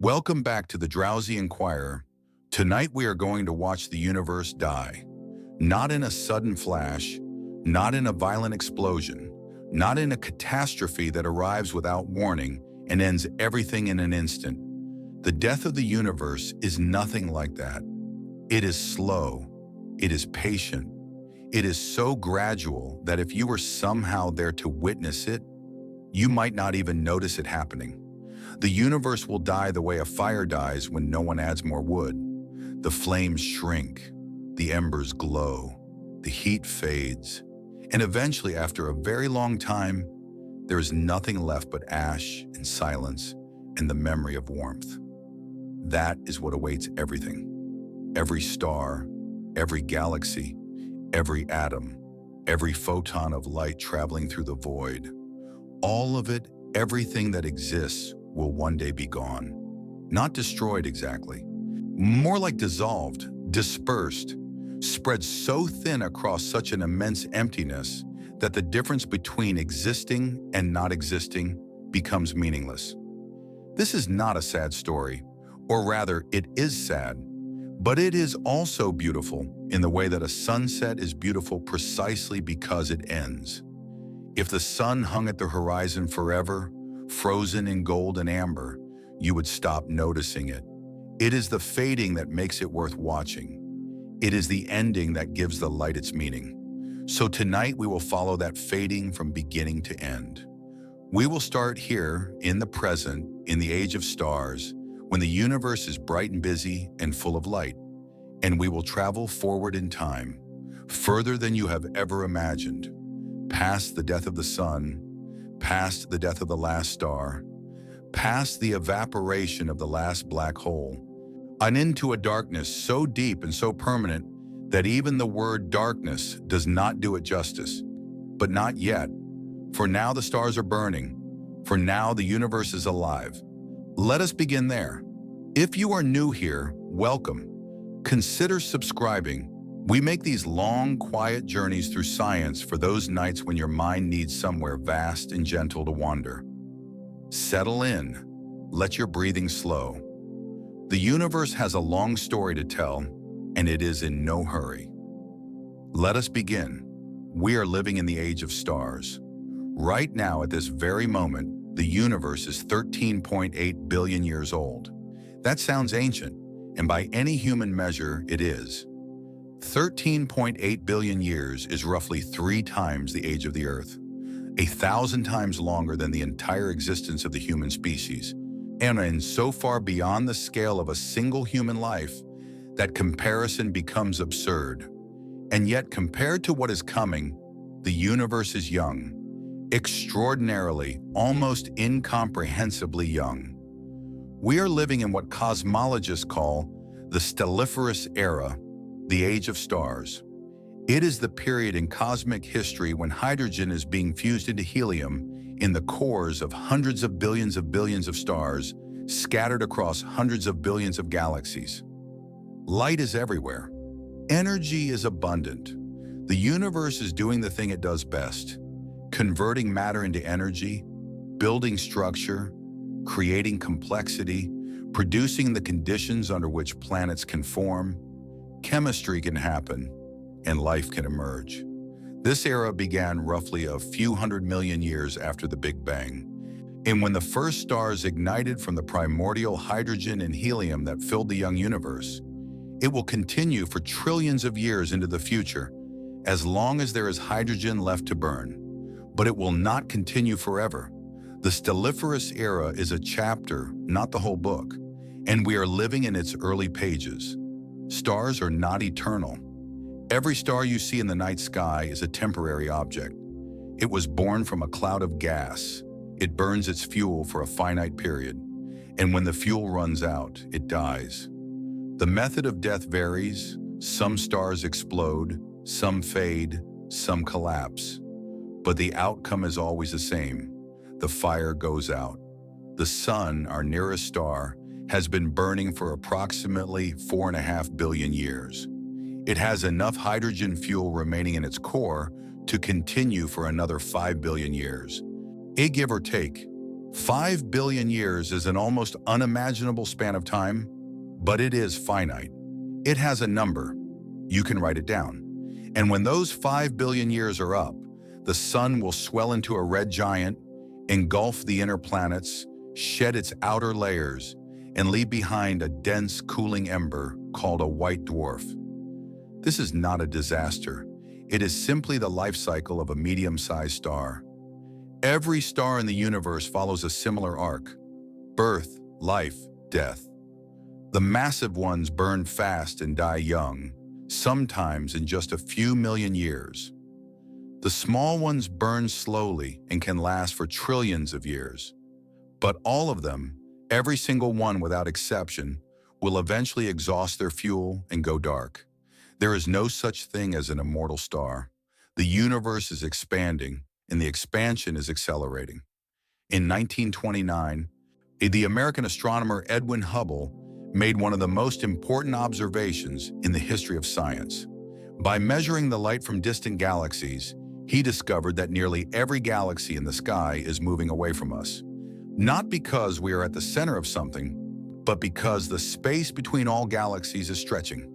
Welcome back to the Drowsy Inquirer. Tonight we are going to watch the universe die. Not in a sudden flash, not in a violent explosion, not in a catastrophe that arrives without warning and ends everything in an instant. The death of the universe is nothing like that. It is slow. It is patient. It is so gradual that if you were somehow there to witness it, you might not even notice it happening. The universe will die the way a fire dies when no one adds more wood. The flames shrink, the embers glow, the heat fades, and eventually, after a very long time, there is nothing left but ash and silence and the memory of warmth. That is what awaits everything. Every star, every galaxy, every atom, every photon of light traveling through the void. All of it, everything that exists, will one day be gone. Not destroyed exactly. More like dissolved, dispersed, spread so thin across such an immense emptiness that the difference between existing and not existing becomes meaningless. This is not a sad story, or rather, it is sad, but it is also beautiful in the way that a sunset is beautiful precisely because it ends. If the sun hung at the horizon forever, frozen in gold and amber, you would stop noticing it. It is the fading that makes it worth watching. It is the ending that gives the light its meaning. So tonight we will follow that fading from beginning to end. We will start here in the present, in the age of stars, when the universe is bright and busy and full of light. And we will travel forward in time, further than you have ever imagined, past the death of the sun, past the death of the last star, past the evaporation of the last black hole, and into a darkness so deep and so permanent that even the word darkness does not do it justice. But not yet, for now the stars are burning, for now the universe is alive. Let us begin there. If you are new here, welcome. Consider subscribing. We make these long, quiet journeys through science for those nights when your mind needs somewhere vast and gentle to wander. Settle in. Let your breathing slow. The universe has a long story to tell, and it is in no hurry. Let us begin. We are living in the age of stars. Right now, at this very moment, the universe is 13.8 billion years old. That sounds ancient, and by any human measure, it is. 13.8 billion years is roughly 3 times the age of the Earth, 1,000 times longer than the entire existence of the human species, and so far beyond the scale of a single human life that comparison becomes absurd. And yet, compared to what is coming, the universe is young, extraordinarily, almost incomprehensibly young. We are living in what cosmologists call the stelliferous era, the age of stars. It is the period in cosmic history when hydrogen is being fused into helium in the cores of hundreds of billions of stars scattered across hundreds of billions of galaxies. Light is everywhere. Energy is abundant. The universe is doing the thing it does best, converting matter into energy, building structure, creating complexity, producing the conditions under which planets can form. Chemistry can happen, and life can emerge. This era began roughly a few 100 million years after the Big Bang, and when the first stars ignited from the primordial hydrogen and helium that filled the young universe. It will continue for trillions of years into the future, as long as there is hydrogen left to burn. But it will not continue forever. The stelliferous era is a chapter, not the whole book, and we are living in its early pages. Stars are not eternal. Every star you see in the night sky is a temporary object. It was born from a cloud of gas. It burns its fuel for a finite period, and when the fuel runs out, it dies. The method of death varies. Some stars explode, some fade, some collapse. But the outcome is always the same. The fire goes out. The sun, our nearest star, has been burning for approximately 4.5 billion years. It has enough hydrogen fuel remaining in its core to continue for another 5 billion years. A give or take. 5 billion years is an almost unimaginable span of time, but it is finite. It has a number. You can write it down. And when those 5 billion years are up, the sun will swell into a red giant, engulf the inner planets, shed its outer layers, and leave behind a dense, cooling ember called a white dwarf. This is not a disaster. It is simply the life cycle of a medium-sized star. Every star in the universe follows a similar arc: birth, life, death. The massive ones burn fast and die young, sometimes in just a few million years. The small ones burn slowly and can last for trillions of years. But all of them, every single one without exception, will eventually exhaust their fuel and go dark. There is no such thing as an immortal star. The universe is expanding, and the expansion is accelerating. In 1929, the American astronomer Edwin Hubble made one of the most important observations in the history of science. By measuring the light from distant galaxies, he discovered that nearly every galaxy in the sky is moving away from us. Not because we are at the center of something, but because the space between all galaxies is stretching.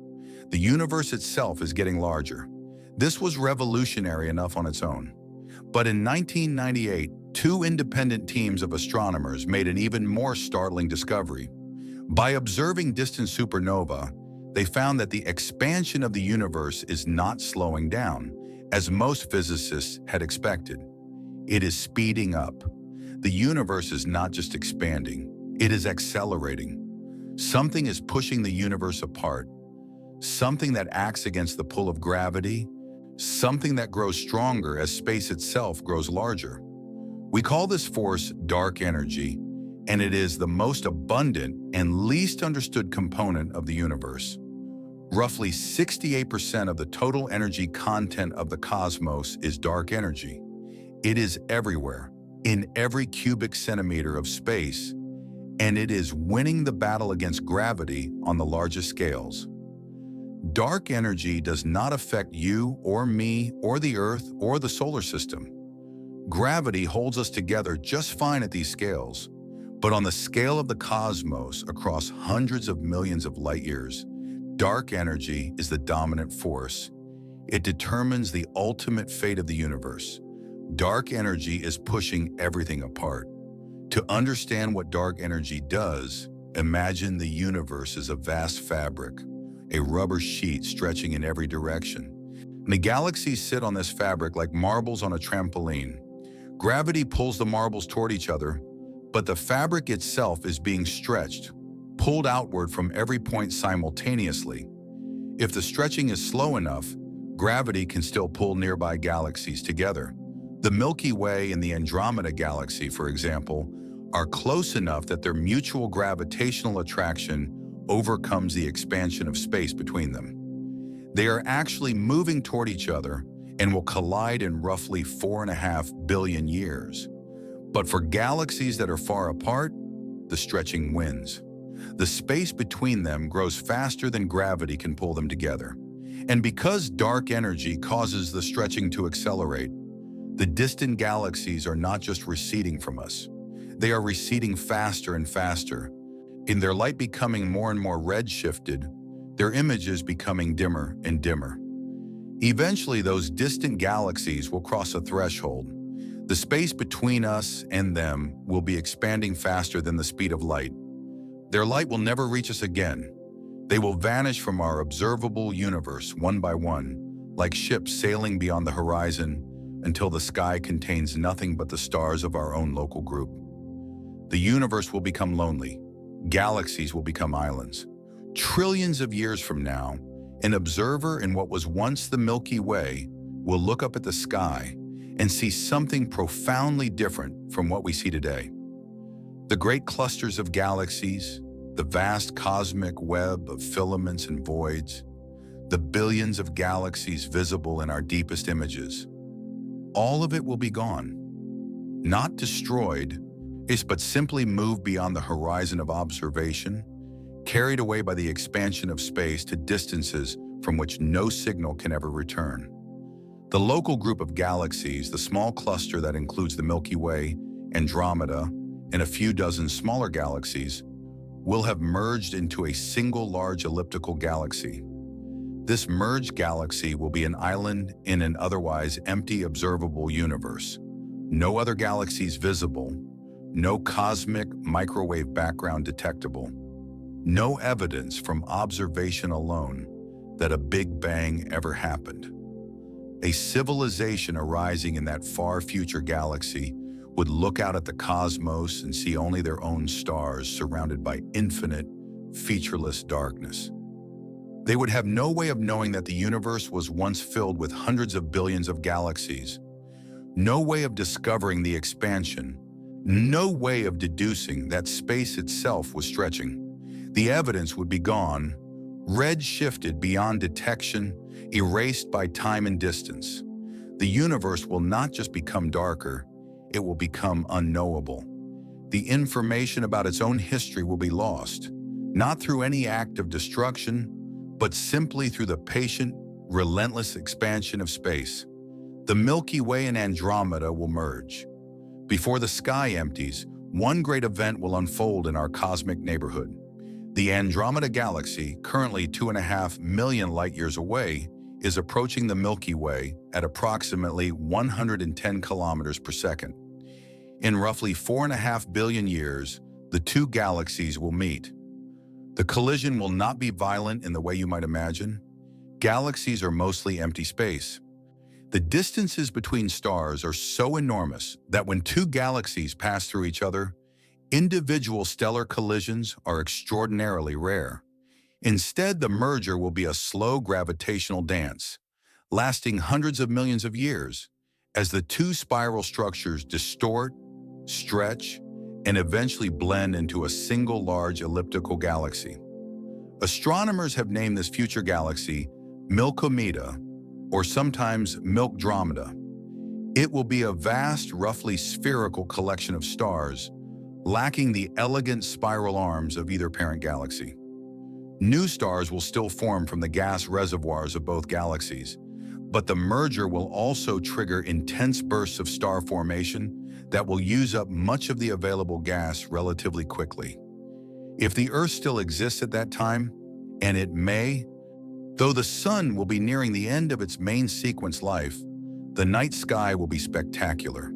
The universe itself is getting larger. This was revolutionary enough on its own. But in 1998, two independent teams of astronomers made an even more startling discovery. By observing distant supernovae, they found that the expansion of the universe is not slowing down, as most physicists had expected. It is speeding up. The universe is not just expanding, it is accelerating. Something is pushing the universe apart. Something that acts against the pull of gravity, something that grows stronger as space itself grows larger. We call this force dark energy, and it is the most abundant and least understood component of the universe. Roughly 68% of the total energy content of the cosmos is dark energy. It is everywhere, in every cubic centimeter of space, and it is winning the battle against gravity on the largest scales. Dark energy does not affect you or me or the Earth or the solar system. Gravity holds us together just fine at these scales, but on the scale of the cosmos across hundreds of millions of light years, dark energy is the dominant force. It determines the ultimate fate of the universe. Dark energy is pushing everything apart. To understand what dark energy does, imagine the universe as a vast fabric, a rubber sheet stretching in every direction. The galaxies sit on this fabric like marbles on a trampoline. Gravity pulls the marbles toward each other, but the fabric itself is being stretched, pulled outward from every point simultaneously. If the stretching is slow enough, gravity can still pull nearby galaxies together. The Milky Way and the Andromeda Galaxy, for example, are close enough that their mutual gravitational attraction overcomes the expansion of space between them. They are actually moving toward each other and will collide in roughly 4.5 billion years. But for galaxies that are far apart, the stretching wins. The space between them grows faster than gravity can pull them together. And because dark energy causes the stretching to accelerate, the distant galaxies are not just receding from us. They are receding faster and faster. In their light becoming more and more red-shifted, their images becoming dimmer and dimmer. Eventually, those distant galaxies will cross a threshold. The space between us and them will be expanding faster than the speed of light. Their light will never reach us again. They will vanish from our observable universe one by one, like ships sailing beyond the horizon until the sky contains nothing but the stars of our own local group. The universe will become lonely. Galaxies will become islands. Trillions of years from now, an observer in what was once the Milky Way will look up at the sky and see something profoundly different from what we see today. The great clusters of galaxies, the vast cosmic web of filaments and voids, the billions of galaxies visible in our deepest images, all of it will be gone. Not destroyed, but simply moved beyond the horizon of observation, carried away by the expansion of space to distances from which no signal can ever return. The local group of galaxies, the small cluster that includes the Milky Way, Andromeda, and a few dozen smaller galaxies will have merged into a single large elliptical galaxy. This merged galaxy will be an island in an otherwise empty observable universe. No other galaxies visible, no cosmic microwave background detectable, no evidence from observation alone that a Big Bang ever happened. A civilization arising in that far future galaxy would look out at the cosmos and see only their own stars surrounded by infinite, featureless darkness. They would have no way of knowing that the universe was once filled with hundreds of billions of galaxies, no way of discovering the expansion, no way of deducing that space itself was stretching. The evidence would be gone, red-shifted beyond detection, erased by time and distance. The universe will not just become darker, it will become unknowable. The information about its own history will be lost, not through any act of destruction, but simply through the patient, relentless expansion of space. The Milky Way and Andromeda will merge. Before the sky empties, one great event will unfold in our cosmic neighborhood. The Andromeda Galaxy, currently 2.5 million light-years away, is approaching the Milky Way at approximately 110 kilometers per second. In roughly 4.5 billion years, the two galaxies will meet. The collision will not be violent in the way you might imagine. Galaxies are mostly empty space. The distances between stars are so enormous that when two galaxies pass through each other, individual stellar collisions are extraordinarily rare. Instead, the merger will be a slow gravitational dance, lasting hundreds of millions of years, as the two spiral structures distort, stretch, and eventually blend into a single large elliptical galaxy. Astronomers have named this future galaxy Milkomeda, or sometimes Milkdromeda. It will be a vast, roughly spherical collection of stars, lacking the elegant spiral arms of either parent galaxy. New stars will still form from the gas reservoirs of both galaxies, but the merger will also trigger intense bursts of star formation that will use up much of the available gas relatively quickly. If the Earth still exists at that time, and it may, though the Sun will be nearing the end of its main sequence life, the night sky will be spectacular.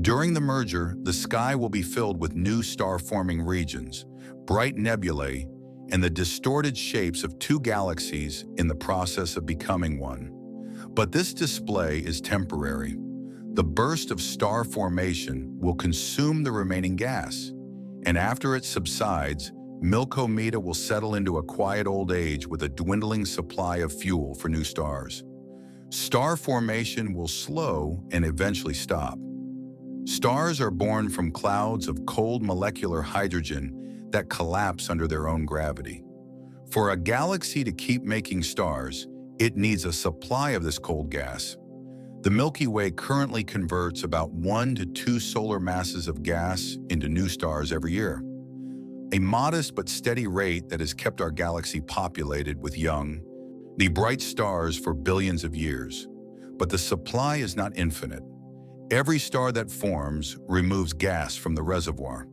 During the merger, the sky will be filled with new star-forming regions, bright nebulae, and the distorted shapes of two galaxies in the process of becoming one. But this display is temporary. The burst of star formation will consume the remaining gas, and after it subsides, Milkomeda will settle into a quiet old age with a dwindling supply of fuel for new stars. Star formation will slow and eventually stop. Stars are born from clouds of cold molecular hydrogen that collapse under their own gravity. For a galaxy to keep making stars, it needs a supply of this cold gas. The Milky Way currently converts about 1 to 2 solar masses of gas into new stars every year. A modest but steady rate that has kept our galaxy populated with young, the bright stars for billions of years. But the supply is not infinite. Every star that forms removes gas from the reservoir.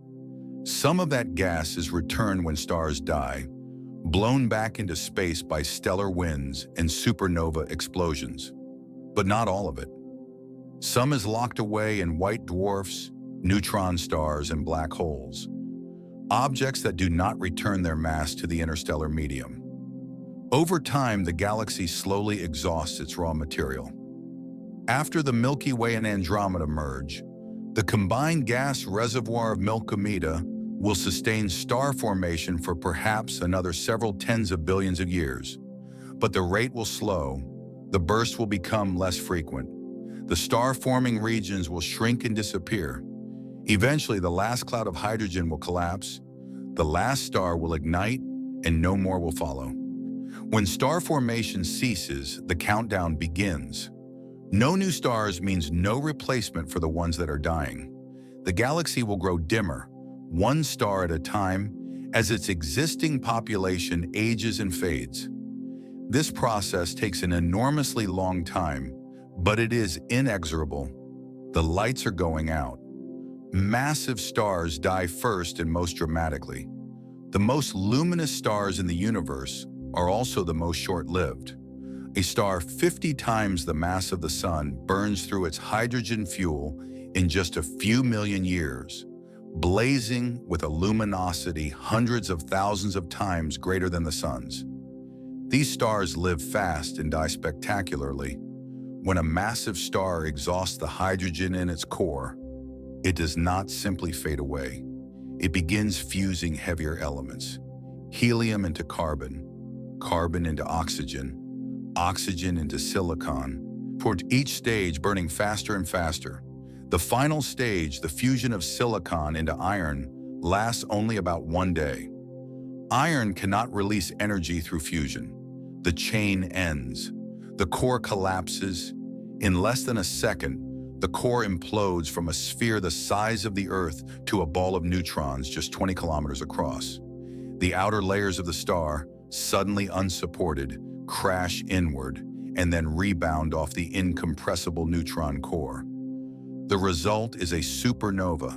Some of that gas is returned when stars die, blown back into space by stellar winds and supernova explosions. But not all of it. Some is locked away in white dwarfs, neutron stars, and black holes, objects that do not return their mass to the interstellar medium. Over time, the galaxy slowly exhausts its raw material. After the Milky Way and Andromeda merge, the combined gas reservoir of Milkomeda will sustain star formation for perhaps another several tens of billions of years. But the rate will slow, the bursts will become less frequent. The star-forming regions will shrink and disappear. Eventually, the last cloud of hydrogen will collapse, the last star will ignite, and no more will follow. When star formation ceases, the countdown begins. No new stars means no replacement for the ones that are dying. The galaxy will grow dimmer, one star at a time, as its existing population ages and fades. This process takes an enormously long time, but it is inexorable. The lights are going out. Massive stars die first and most dramatically. The most luminous stars in the universe are also the most short-lived. A star 50 times the mass of the Sun burns through its hydrogen fuel in just a few million years, blazing with a luminosity hundreds of thousands of times greater than the Sun's. These stars live fast and die spectacularly. When a massive star exhausts the hydrogen in its core, it does not simply fade away. It begins fusing heavier elements: helium into carbon, carbon into oxygen, oxygen into silicon, toward each stage burning faster and faster. The final stage, the fusion of silicon into iron, lasts only about 1 day. Iron cannot release energy through fusion. The chain ends. The core collapses. In less than a second, the core implodes from a sphere the size of the Earth to a ball of neutrons just 20 kilometers across. The outer layers of the star, suddenly unsupported, crash inward and then rebound off the incompressible neutron core. The result is a supernova,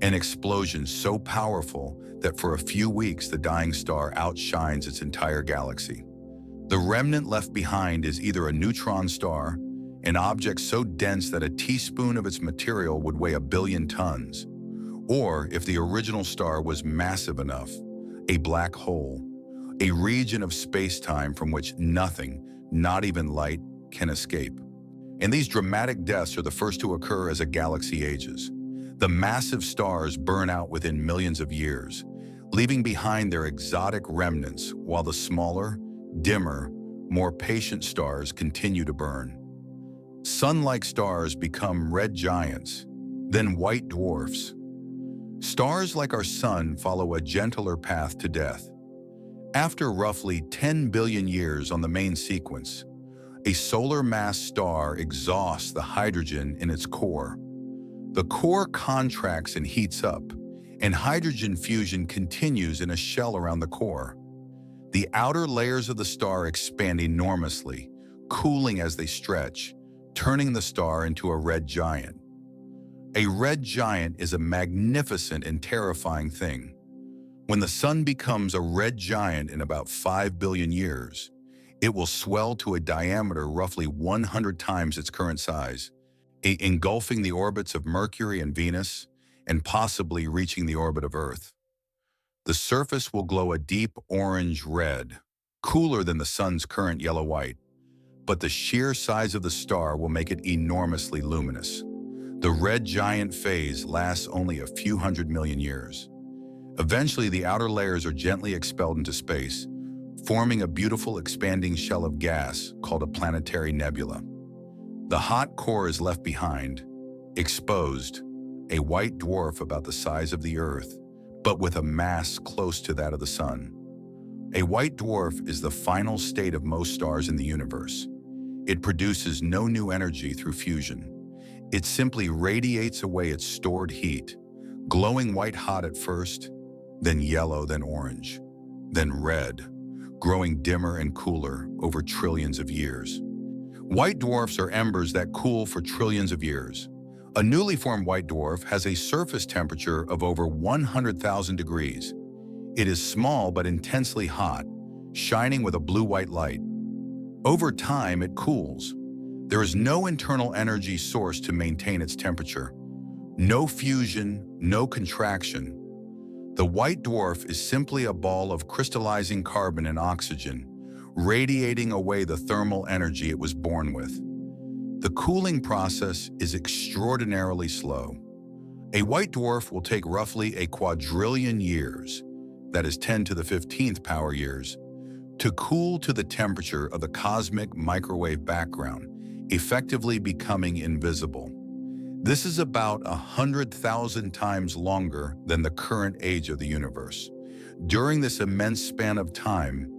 an explosion so powerful that for a few weeks the dying star outshines its entire galaxy. The remnant left behind is either a neutron star, an object so dense that a teaspoon of its material would weigh 1 billion tons, or, if the original star was massive enough, a black hole, a region of space-time from which nothing, not even light, can escape. And these dramatic deaths are the first to occur as a galaxy ages. The massive stars burn out within millions of years, leaving behind their exotic remnants while the smaller, dimmer, more patient stars continue to burn. Sun-like stars become red giants, then white dwarfs. Stars like our Sun follow a gentler path to death. After roughly 10 billion years on the main sequence, a solar mass star exhausts the hydrogen in its core. The core contracts and heats up, and hydrogen fusion continues in a shell around the core. The outer layers of the star expand enormously, cooling as they stretch, turning the star into a red giant. A red giant is a magnificent and terrifying thing. When the Sun becomes a red giant in about 5 billion years, it will swell to a diameter roughly 100 times its current size, engulfing the orbits of Mercury and Venus, and possibly reaching the orbit of Earth. The surface will glow a deep orange-red, cooler than the Sun's current yellow-white, but the sheer size of the star will make it enormously luminous. The red giant phase lasts only a few 100 million years. Eventually, the outer layers are gently expelled into space, forming a beautiful expanding shell of gas called a planetary nebula. The hot core is left behind, exposed, a white dwarf about the size of the Earth, but with a mass close to that of the Sun. A white dwarf is the final state of most stars in the universe. It produces no new energy through fusion. It simply radiates away its stored heat, glowing white hot at first, then yellow, then orange, then red, growing dimmer and cooler over trillions of years. White dwarfs are embers that cool for trillions of years. A newly formed white dwarf has a surface temperature of over 100,000 degrees. It is small but intensely hot, shining with a blue-white light. Over time, it cools. There is no internal energy source to maintain its temperature. No fusion, no contraction. The white dwarf is simply a ball of crystallizing carbon and oxygen, radiating away the thermal energy it was born with. The cooling process is extraordinarily slow. A white dwarf will take roughly a quadrillion years, that is 10 to the 15th power years, to cool to the temperature of the cosmic microwave background, effectively becoming invisible. This is about 100,000 times longer than the current age of the universe. During this immense span of time,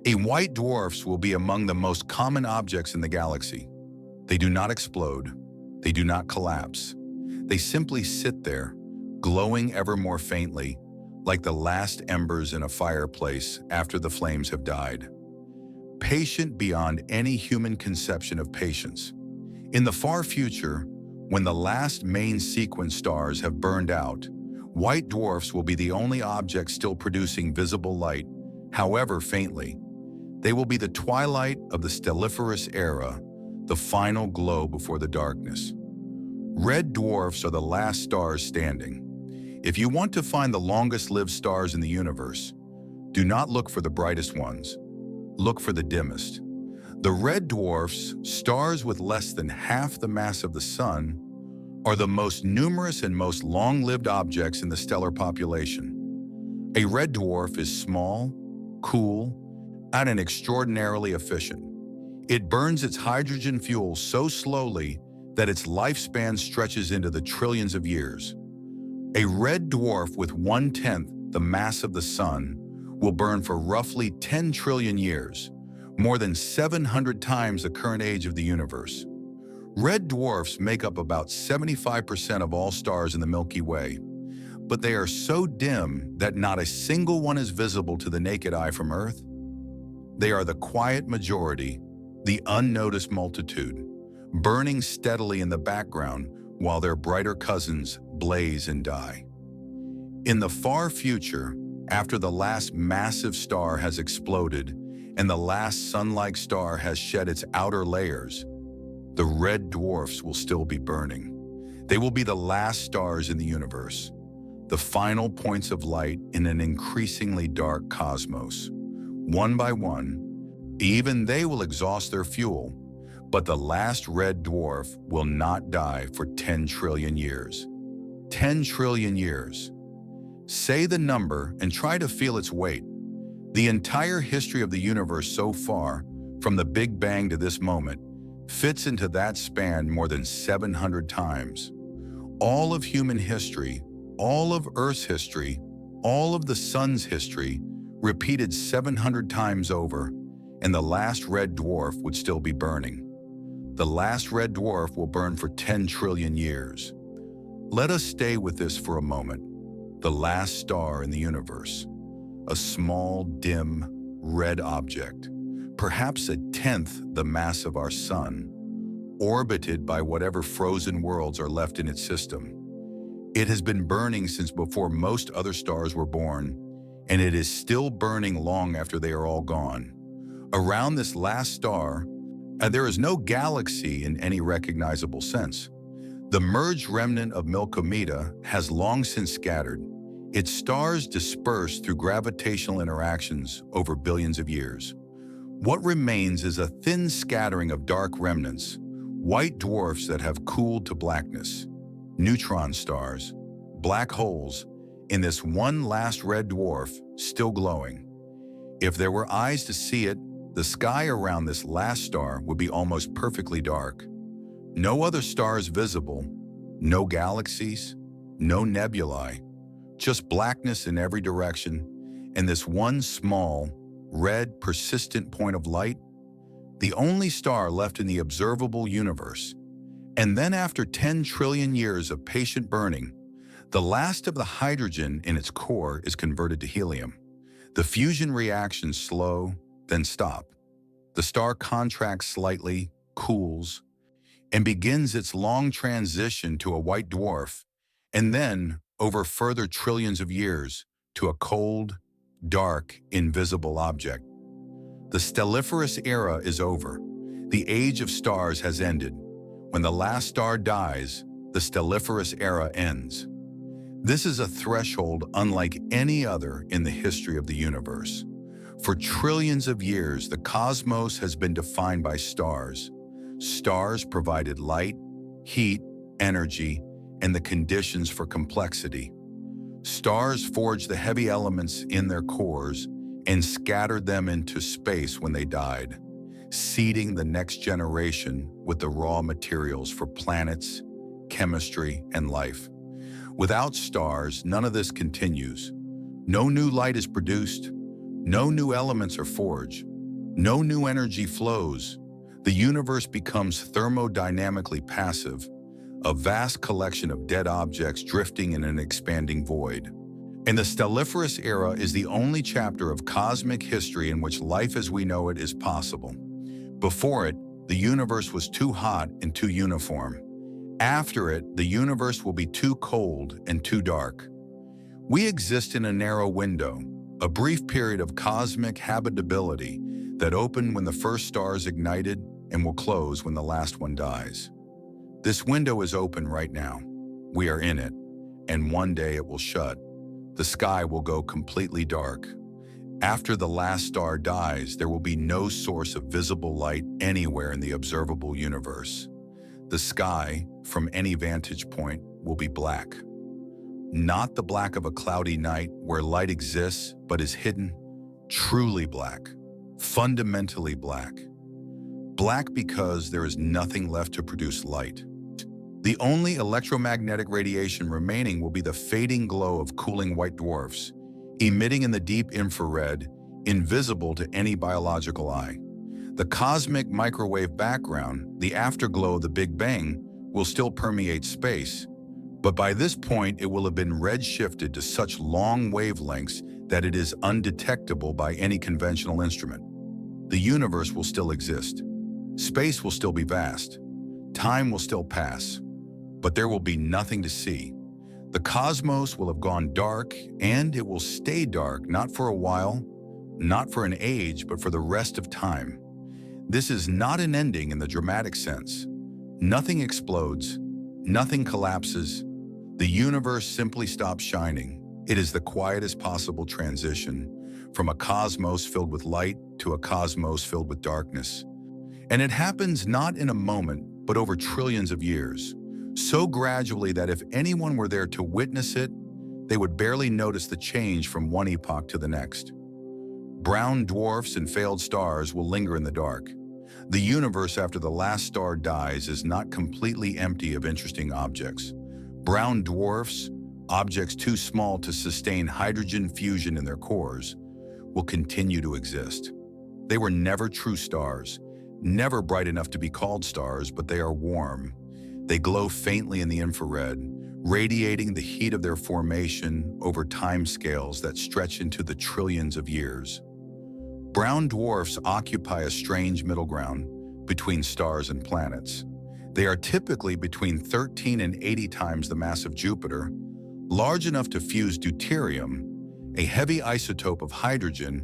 white dwarfs will be among the most common objects in the galaxy. They do not explode. They do not collapse. They simply sit there, glowing ever more faintly, like the last embers in a fireplace after the flames have died. Patient beyond any human conception of patience. In the far future, When the last main sequence stars have burned out, white dwarfs will be the only objects still producing visible light, however faintly. They will be the twilight of the stelliferous era, the final glow before the darkness. Red dwarfs are the last stars standing. If you want to find the longest-lived stars in the universe, do not look for the brightest ones. Look for the dimmest. The red dwarfs, stars with less than half the mass of the Sun, are the most numerous and most long-lived objects in the stellar population. A red dwarf is small, cool, and extraordinarily efficient. It burns its hydrogen fuel so slowly that its lifespan stretches into the trillions of years. A red dwarf with 1/10 the mass of the Sun will burn for roughly 10 trillion years, more than 700 times the current age of the universe. Red dwarfs make up about 75% of all stars in the Milky Way, but they are so dim that not a single one is visible to the naked eye from Earth. They are the quiet majority, the unnoticed multitude, burning steadily in the background while their brighter cousins blaze and die. In the far future, after the last massive star has exploded and the last sun-like star has shed its outer layers, the red dwarfs will still be burning. They will be the last stars in the universe, the final points of light in an increasingly dark cosmos. One by one, even they will exhaust their fuel, but the last red dwarf will not die for 10 trillion years. 10 trillion years. Say the number and try to feel its weight. The entire history of the universe so far, from the Big Bang to this moment, fits into that span more than 700 times. All of human history, all of Earth's history, all of the Sun's history, repeated 700 times over, and the last red dwarf would still be burning. The last red dwarf will burn for 10 trillion years. Let us stay with this for a moment. The last star in the universe. A small, dim, red object, perhaps 1/10 the mass of our Sun, orbited by whatever frozen worlds are left in its system. It has been burning since before most other stars were born, and it is still burning long after they are all gone. Around this last star, there is no galaxy in any recognizable sense. The merged remnant of Milkomeda has long since scattered, its stars dispersed through gravitational interactions over billions of years. What remains is a thin scattering of dark remnants, white dwarfs that have cooled to blackness, neutron stars, black holes, in this one last red dwarf still glowing. If there were eyes to see it, the sky around this last star would be almost perfectly dark. No other stars visible, no galaxies, no nebulae, just blackness in every direction, and this one small, red, persistent point of light, the only star left in the observable universe. And then after 10 trillion years of patient burning, the last of the hydrogen in its core is converted to helium. The fusion reactions slow, then stop. The star contracts slightly, cools, and begins its long transition to a white dwarf, and then, over further trillions of years, to a cold, dark, invisible object. The stelliferous era is over. The age of stars has ended. When the last star dies, the stelliferous era ends. This is a threshold unlike any other in the history of the universe. For trillions of years, the cosmos has been defined by stars. Stars provided light, heat, energy, and the conditions for complexity. Stars forged the heavy elements in their cores and scattered them into space when they died, seeding the next generation with the raw materials for planets, chemistry, and life. Without stars, none of this continues. No new light is produced, no new elements are forged, no new energy flows. The universe becomes thermodynamically passive, a vast collection of dead objects drifting in an expanding void. And the stelliferous era is the only chapter of cosmic history in which life as we know it is possible. Before it, the universe was too hot and too uniform. After it, the universe will be too cold and too dark. We exist in a narrow window, a brief period of cosmic habitability that opened when the first stars ignited and will close when the last one dies. This window is open right now. We are in it, and one day it will shut. The sky will go completely dark. After the last star dies, there will be no source of visible light anywhere in the observable universe. The sky, from any vantage point, will be black. Not the black of a cloudy night where light exists but is hidden. Truly black. Fundamentally black. Black because there is nothing left to produce light. The only electromagnetic radiation remaining will be the fading glow of cooling white dwarfs, emitting in the deep infrared, invisible to any biological eye. The cosmic microwave background, the afterglow of the Big Bang, will still permeate space, but by this point it will have been redshifted to such long wavelengths that it is undetectable by any conventional instrument. The universe will still exist. Space will still be vast. Time will still pass, but there will be nothing to see. The cosmos will have gone dark, and it will stay dark, not for a while, not for an age, but for the rest of time. This is not an ending in the dramatic sense. Nothing explodes, nothing collapses. The universe simply stops shining. It is the quietest possible transition from a cosmos filled with light to a cosmos filled with darkness. And it happens not in a moment, but over trillions of years. So gradually that if anyone were there to witness it, they would barely notice the change from one epoch to the next. Brown dwarfs and failed stars will linger in the dark. The universe after the last star dies is not completely empty of interesting objects. Brown dwarfs, objects too small to sustain hydrogen fusion in their cores, will continue to exist. They were never true stars, never bright enough to be called stars, but they are warm. They glow faintly in the infrared, radiating the heat of their formation over timescales that stretch into the trillions of years. Brown dwarfs occupy a strange middle ground between stars and planets. They are typically between 13 and 80 times the mass of Jupiter, large enough to fuse deuterium, a heavy isotope of hydrogen,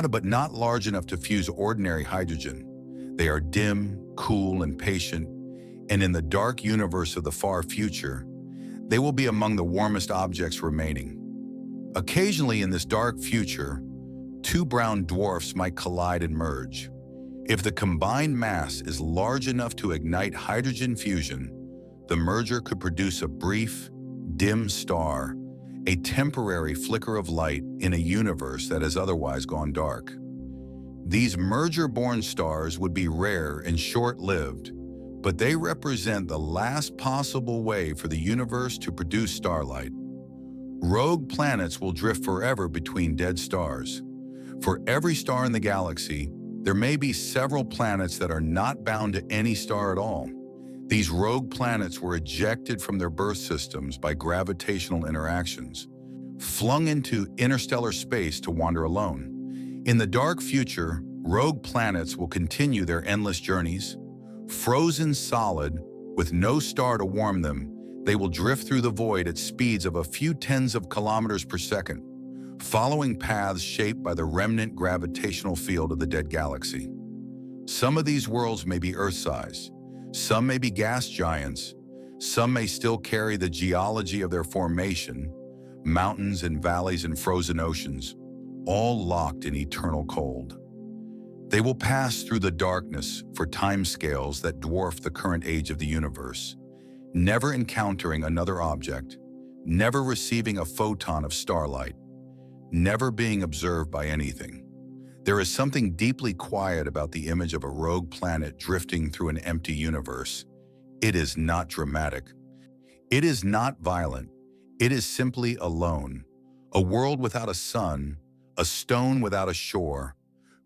but not large enough to fuse ordinary hydrogen. They are dim, cool, and patient, and in the dark universe of the far future, they will be among the warmest objects remaining. Occasionally in this dark future, two brown dwarfs might collide and merge. If the combined mass is large enough to ignite hydrogen fusion, the merger could produce a brief, dim star, a temporary flicker of light in a universe that has otherwise gone dark. These merger-born stars would be rare and short-lived, but they represent the last possible way for the universe to produce starlight. Rogue planets will drift forever between dead stars. For every star in the galaxy, there may be several planets that are not bound to any star at all. These rogue planets were ejected from their birth systems by gravitational interactions, flung into interstellar space to wander alone. In the dark future, rogue planets will continue their endless journeys. Frozen solid, with no star to warm them, they will drift through the void at speeds of a few tens of kilometers per second, following paths shaped by the remnant gravitational field of the dead galaxy. Some of these worlds may be Earth-sized, some may be gas giants, some may still carry the geology of their formation, mountains and valleys and frozen oceans, all locked in eternal cold. They will pass through the darkness for timescales that dwarf the current age of the universe, never encountering another object, never receiving a photon of starlight, never being observed by anything. There is something deeply quiet about the image of a rogue planet drifting through an empty universe. It is not dramatic. It is not violent. It is simply alone. A world without a sun, a stone without a shore,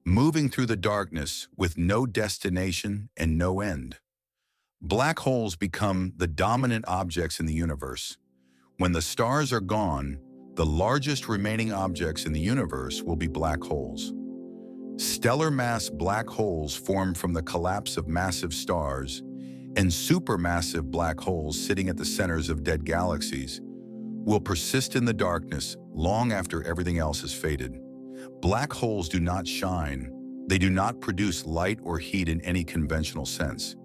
moving through the darkness with no destination and no end. Black holes become the dominant objects in the universe. When the stars are gone, the largest remaining objects in the universe will be black holes. Stellar mass black holes form from the collapse of massive stars, and supermassive black holes sitting at the centers of dead galaxies will persist in the darkness long after everything else has faded. Black holes do not shine. They do not produce light or heat in any conventional sense.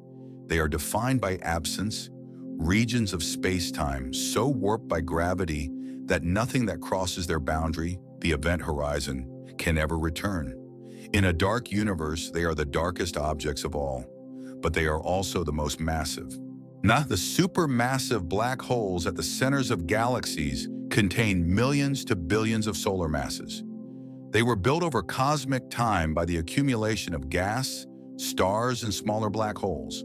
They are defined by absence, regions of space-time so warped by gravity that nothing that crosses their boundary, the event horizon, can ever return. In a dark universe, they are the darkest objects of all, but they are also the most massive. Now, the supermassive black holes at the centers of galaxies contain millions to billions of solar masses. They were built over cosmic time by the accumulation of gas, stars, and smaller black holes,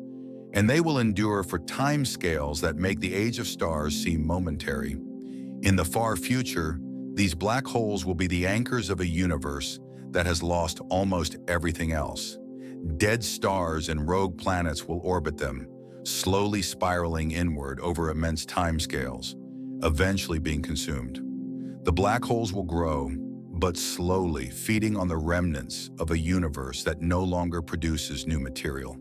and they will endure for timescales that make the age of stars seem momentary. In the far future, these black holes will be the anchors of a universe that has lost almost everything else. Dead stars and rogue planets will orbit them, slowly spiraling inward over immense timescales, eventually being consumed. The black holes will grow, but slowly, feeding on the remnants of a universe that no longer produces new material.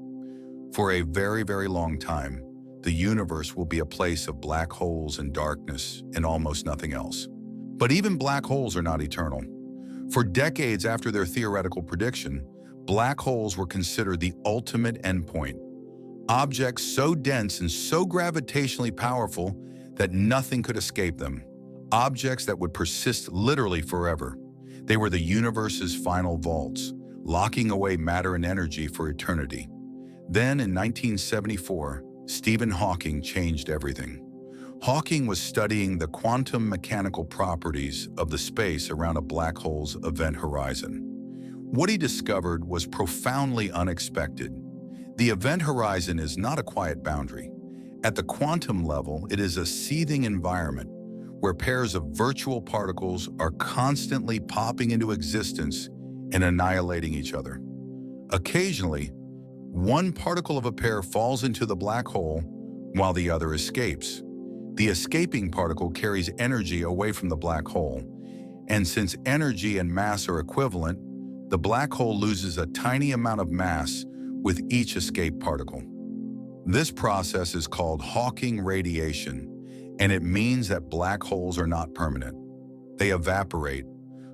For a very, very long time, the universe will be a place of black holes and darkness and almost nothing else. But even black holes are not eternal. For decades after their theoretical prediction, black holes were considered the ultimate endpoint. Objects so dense and so gravitationally powerful that nothing could escape them. Objects that would persist literally forever. They were the universe's final vaults, locking away matter and energy for eternity. Then in 1974, Stephen Hawking changed everything. Hawking was studying the quantum mechanical properties of the space around a black hole's event horizon. What he discovered was profoundly unexpected. The event horizon is not a quiet boundary. At the quantum level, it is a seething environment where pairs of virtual particles are constantly popping into existence and annihilating each other. Occasionally, one particle of a pair falls into the black hole while the other escapes. The escaping particle carries energy away from the black hole, and since energy and mass are equivalent, the black hole loses a tiny amount of mass with each escape particle. This process is called Hawking radiation, and it means that black holes are not permanent. They evaporate,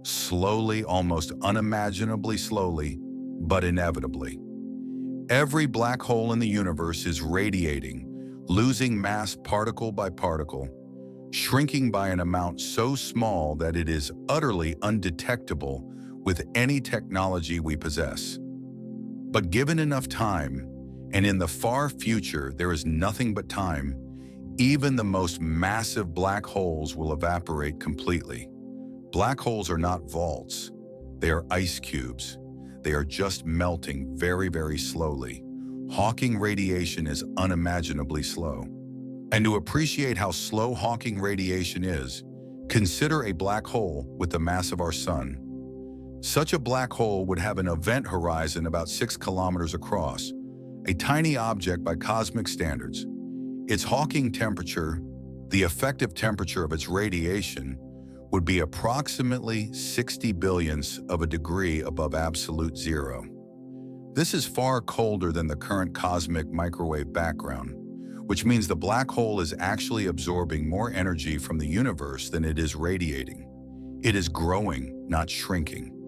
slowly, almost unimaginably slowly, but inevitably. Every black hole in the universe is radiating, losing mass particle by particle, shrinking by an amount so small that it is utterly undetectable with any technology we possess. But given enough time, and in the far future there is nothing but time, even the most massive black holes will evaporate completely. Black holes are not vaults. They are ice cubes. They are just melting very, very slowly. Hawking radiation is unimaginably slow. And to appreciate how slow Hawking radiation is, consider a black hole with the mass of our sun. Such a black hole would have an event horizon about 6 kilometers across, a tiny object by cosmic standards. Its Hawking temperature, the effective temperature of its radiation, would be approximately 60 billionths of a degree above absolute zero. This is far colder than the current cosmic microwave background, which means the black hole is actually absorbing more energy from the universe than it is radiating. It is growing, not shrinking.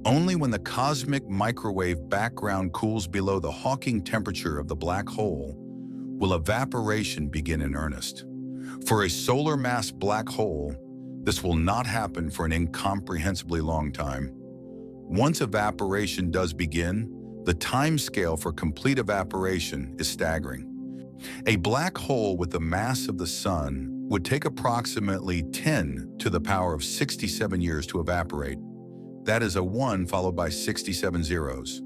Only when the cosmic microwave background cools below the Hawking temperature of the black hole will evaporation begin in earnest. For a solar mass black hole, this will not happen for an incomprehensibly long time. Once evaporation does begin, the timescale for complete evaporation is staggering. A black hole with the mass of the sun would take approximately 10 to the power of 67 years to evaporate. That is a 1 followed by 67 zeros.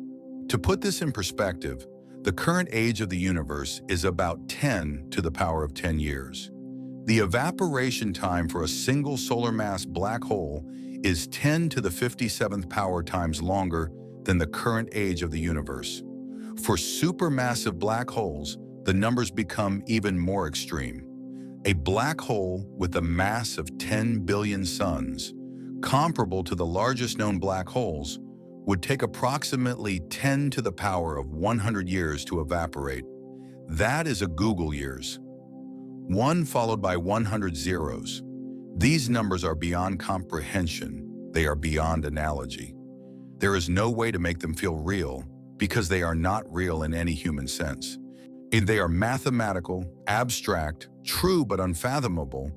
To put this in perspective, the current age of the universe is about 10 to the power of 10 years. The evaporation time for a single solar mass black hole is 10 to the 57th power times longer than the current age of the universe. For supermassive black holes, the numbers become even more extreme. A black hole with a mass of 10 billion suns, comparable to the largest known black holes, would take approximately 10 to the power of 100 years to evaporate. That is a Google years. 1 followed by 100 zeros. These numbers are beyond comprehension. They are beyond analogy. There is no way to make them feel real because they are not real in any human sense. If they are mathematical, abstract, true but unfathomable,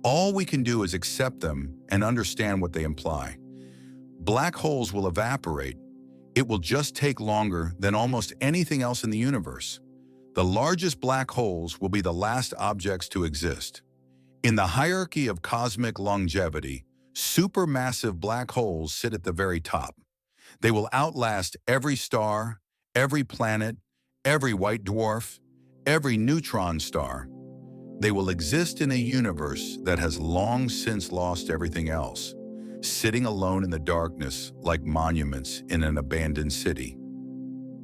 all we can do is accept them and understand what they imply. Black holes will evaporate. It will just take longer than almost anything else in the universe. The largest black holes will be the last objects to exist. In the hierarchy of cosmic longevity, supermassive black holes sit at the very top. They will outlast every star, every planet, every white dwarf, every neutron star. They will exist in a universe that has long since lost everything else, sitting alone in the darkness like monuments in an abandoned city.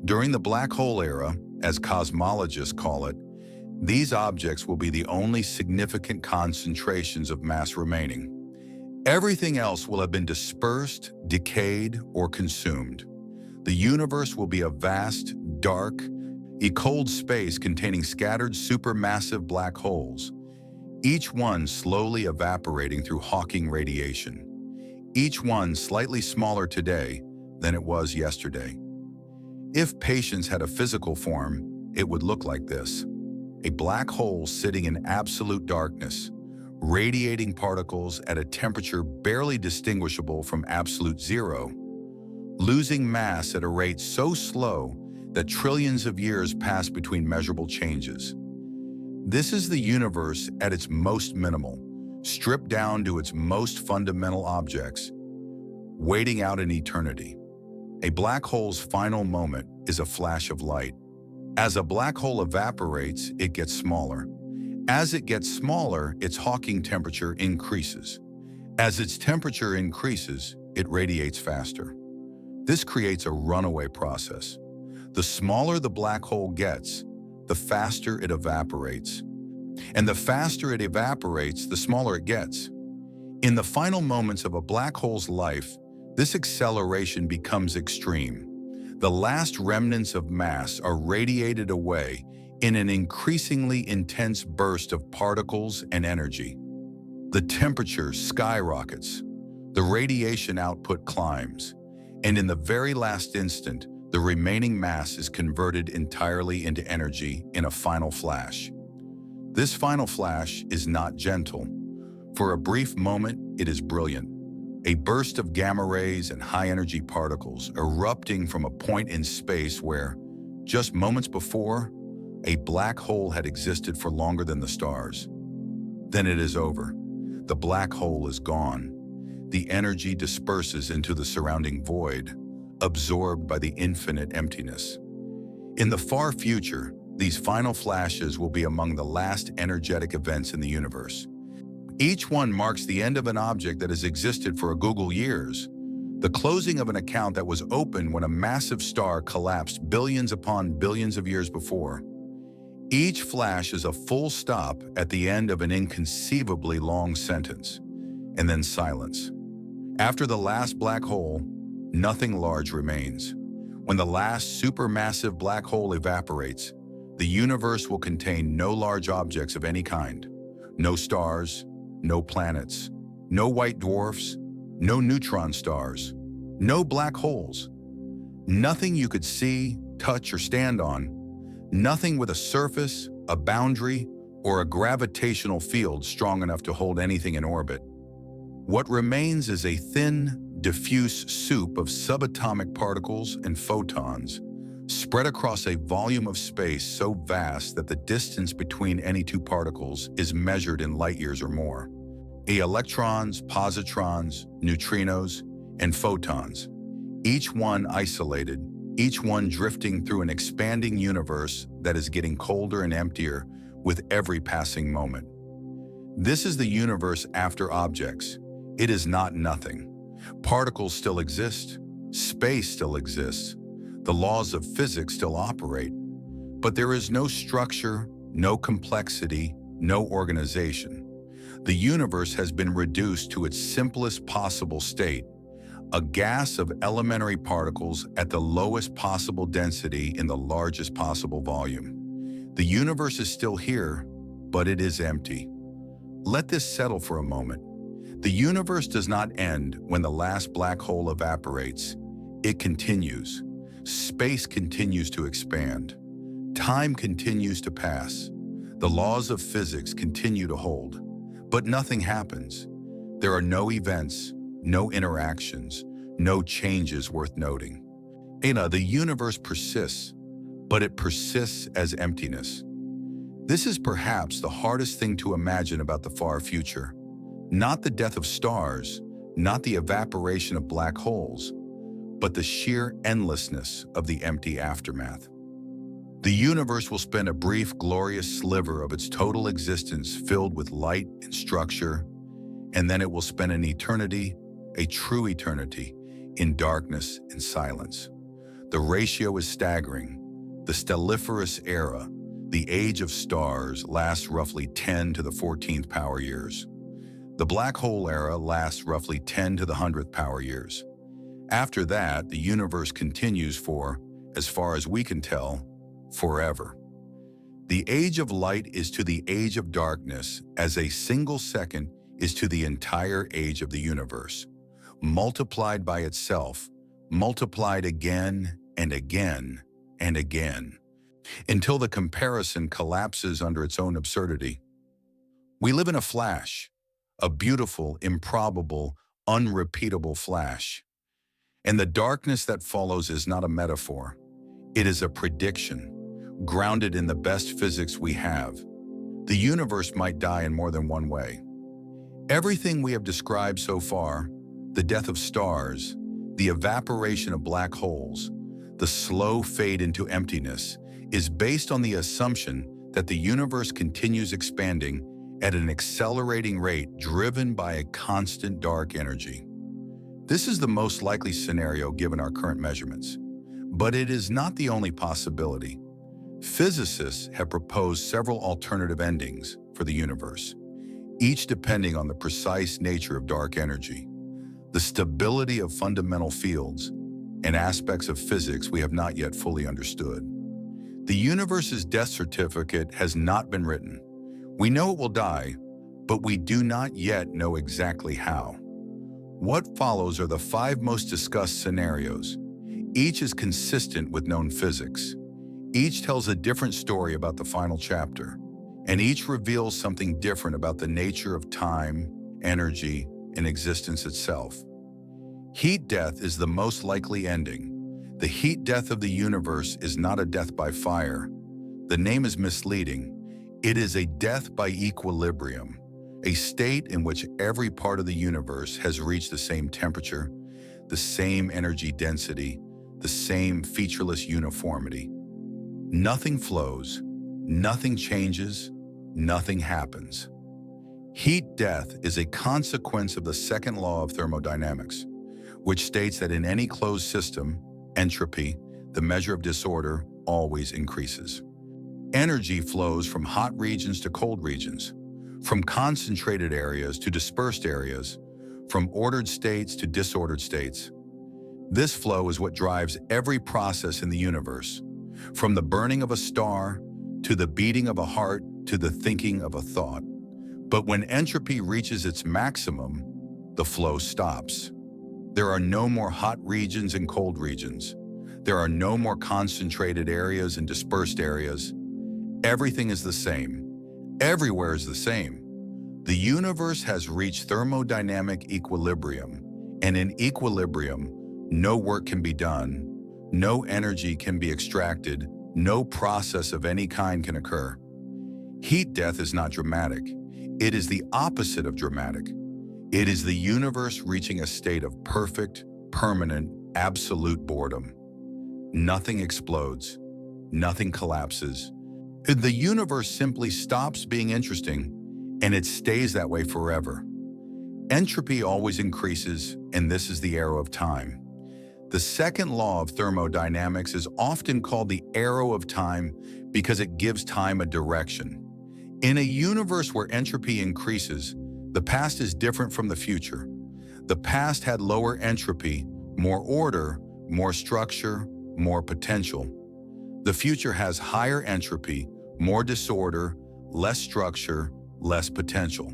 During the black hole era, as cosmologists call it, these objects will be the only significant concentrations of mass remaining. Everything else will have been dispersed, decayed, or consumed. The universe will be a vast, dark, cold space containing scattered supermassive black holes, each one slowly evaporating through Hawking radiation, each one slightly smaller today than it was yesterday. If patience had a physical form, it would look like this: a black hole sitting in absolute darkness, radiating particles at a temperature barely distinguishable from absolute zero, losing mass at a rate so slow that trillions of years pass between measurable changes. This is the universe at its most minimal, stripped down to its most fundamental objects, waiting out an eternity. A black hole's final moment is a flash of light. As a black hole evaporates, it gets smaller. As it gets smaller, its Hawking temperature increases. As its temperature increases, it radiates faster. This creates a runaway process. The smaller the black hole gets, the faster it evaporates. And the faster it evaporates, the smaller it gets. In the final moments of a black hole's life, this acceleration becomes extreme. The last remnants of mass are radiated away in an increasingly intense burst of particles and energy. The temperature skyrockets, the radiation output climbs, and in the very last instant, the remaining mass is converted entirely into energy in a final flash. This final flash is not gentle. For a brief moment, it is brilliant. A burst of gamma rays and high-energy particles erupting from a point in space where, just moments before, a black hole had existed for longer than the stars. Then it is over. The black hole is gone. The energy disperses into the surrounding void, absorbed by the infinite emptiness. In the far future, these final flashes will be among the last energetic events in the universe. Each one marks the end of an object that has existed for a Google years, the closing of an account that was open when a massive star collapsed billions upon billions of years before. Each flash is a full stop at the end of an inconceivably long sentence, and then silence. After the last black hole, nothing large remains. When the last supermassive black hole evaporates, the universe will contain no large objects of any kind. No stars, no planets, no white dwarfs, no neutron stars, no black holes. Nothing you could see, touch, or stand on. Nothing with a surface, a boundary, or a gravitational field strong enough to hold anything in orbit. What remains is a thin, diffuse soup of subatomic particles and photons, spread across a volume of space so vast that the distance between any two particles is measured in light years or more. Electrons, positrons, neutrinos, and photons, each one isolated, each one drifting through an expanding universe that is getting colder and emptier with every passing moment. This is the universe after objects. It is not nothing. Particles still exist. Space still exists. The laws of physics still operate. But there is no structure, no complexity, no organization. The universe has been reduced to its simplest possible state, a gas of elementary particles at the lowest possible density in the largest possible volume. The universe is still here, but it is empty. Let this settle for a moment. The universe does not end when the last black hole evaporates. It continues. Space continues to expand. Time continues to pass. The laws of physics continue to hold. But nothing happens. There are no events, no interactions, no changes worth noting. The universe persists, but it persists as emptiness. This is perhaps the hardest thing to imagine about the far future. Not the death of stars, not the evaporation of black holes, but the sheer endlessness of the empty aftermath. The universe will spend a brief, glorious sliver of its total existence filled with light and structure, and then it will spend an eternity, a true eternity, in darkness and silence. The ratio is staggering. The stelliferous era, the age of stars, lasts roughly 10 to the 14th power years. The black hole era lasts roughly 10 to the 100th power years. After that, the universe continues for, as far as we can tell, forever. The age of light is to the age of darkness as a single second is to the entire age of the universe, multiplied by itself, multiplied again and again and again, until the comparison collapses under its own absurdity. We live in a flash, a beautiful, improbable, unrepeatable flash. And the darkness that follows is not a metaphor. It is a prediction, grounded in the best physics we have. The universe might die in more than one way. Everything we have described so far, the death of stars, the evaporation of black holes, the slow fade into emptiness, is based on the assumption that the universe continues expanding at an accelerating rate driven by a constant dark energy. This is the most likely scenario given our current measurements, but it is not the only possibility. Physicists have proposed several alternative endings for the universe, each depending on the precise nature of dark energy, the stability of fundamental fields, and aspects of physics we have not yet fully understood. The universe's death certificate has not been written. We know it will die, but we do not yet know exactly how. What follows are the 5 most discussed scenarios. Each is consistent with known physics. Each tells a different story about the final chapter, and each reveals something different about the nature of time, energy, and existence itself. Heat death is the most likely ending. The heat death of the universe is not a death by fire. The name is misleading. It is a death by equilibrium, a state in which every part of the universe has reached the same temperature, the same energy density, the same featureless uniformity. Nothing flows, nothing changes, nothing happens. Heat death is a consequence of the second law of thermodynamics, which states that in any closed system, entropy, the measure of disorder, always increases. Energy flows from hot regions to cold regions, from concentrated areas to dispersed areas, from ordered states to disordered states. This flow is what drives every process in the universe, from the burning of a star, to the beating of a heart, to the thinking of a thought. But when entropy reaches its maximum, the flow stops. There are no more hot regions and cold regions. There are no more concentrated areas and dispersed areas. Everything is the same. Everywhere is the same. The universe has reached thermodynamic equilibrium, and in equilibrium, no work can be done, no energy can be extracted, no process of any kind can occur. Heat death is not dramatic. It is the opposite of dramatic. It is the universe reaching a state of perfect, permanent, absolute boredom. Nothing explodes. Nothing collapses. The universe simply stops being interesting, and it stays that way forever. Entropy always increases, and this is the arrow of time. The second law of thermodynamics is often called the arrow of time because it gives time a direction. In a universe where entropy increases, the past is different from the future. The past had lower entropy, more order, more structure, more potential. The future has higher entropy, More disorder, less structure, less potential.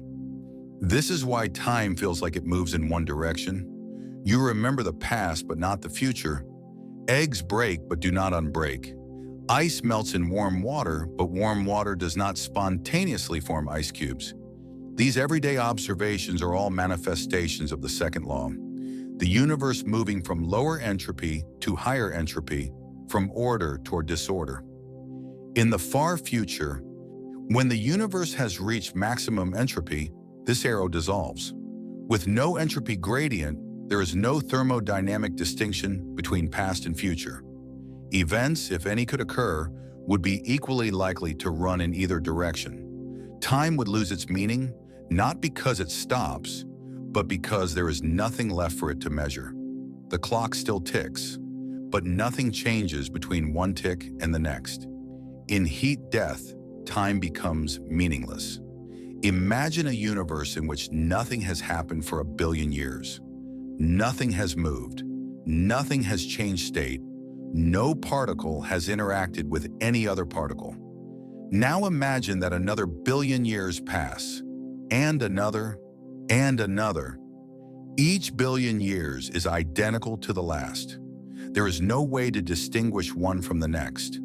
This is why time feels like it moves in one direction. You remember the past but not the future. Eggs break but do not unbreak. Ice melts in warm water, but warm water does not spontaneously form ice cubes. These everyday observations are all manifestations of the second law. The universe moving from lower entropy to higher entropy, from order toward disorder. In the far future, when the universe has reached maximum entropy, this arrow dissolves. With no entropy gradient, there is no thermodynamic distinction between past and future. Events, if any could occur, would be equally likely to run in either direction. Time would lose its meaning, not because it stops, but because there is nothing left for it to measure. The clock still ticks, but nothing changes between one tick and the next. In heat death, time becomes meaningless. Imagine a universe in which nothing has happened for 1 billion years. Nothing has moved. Nothing has changed state. No particle has interacted with any other particle. Now imagine that another 1 billion years pass, and another, and another. Each 1 billion years is identical to the last. There is no way to distinguish one from the next.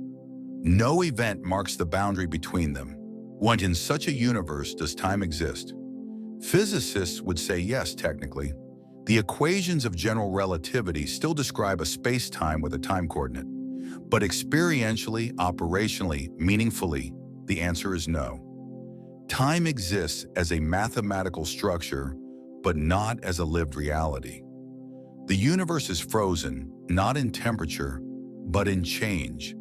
No event marks the boundary between them. When in such a universe does time exist? Physicists would say yes, technically. The equations of general relativity still describe a space-time with a time coordinate. But experientially, operationally, meaningfully, the answer is no. Time exists as a mathematical structure, but not as a lived reality. The universe is frozen, not in temperature, but in change.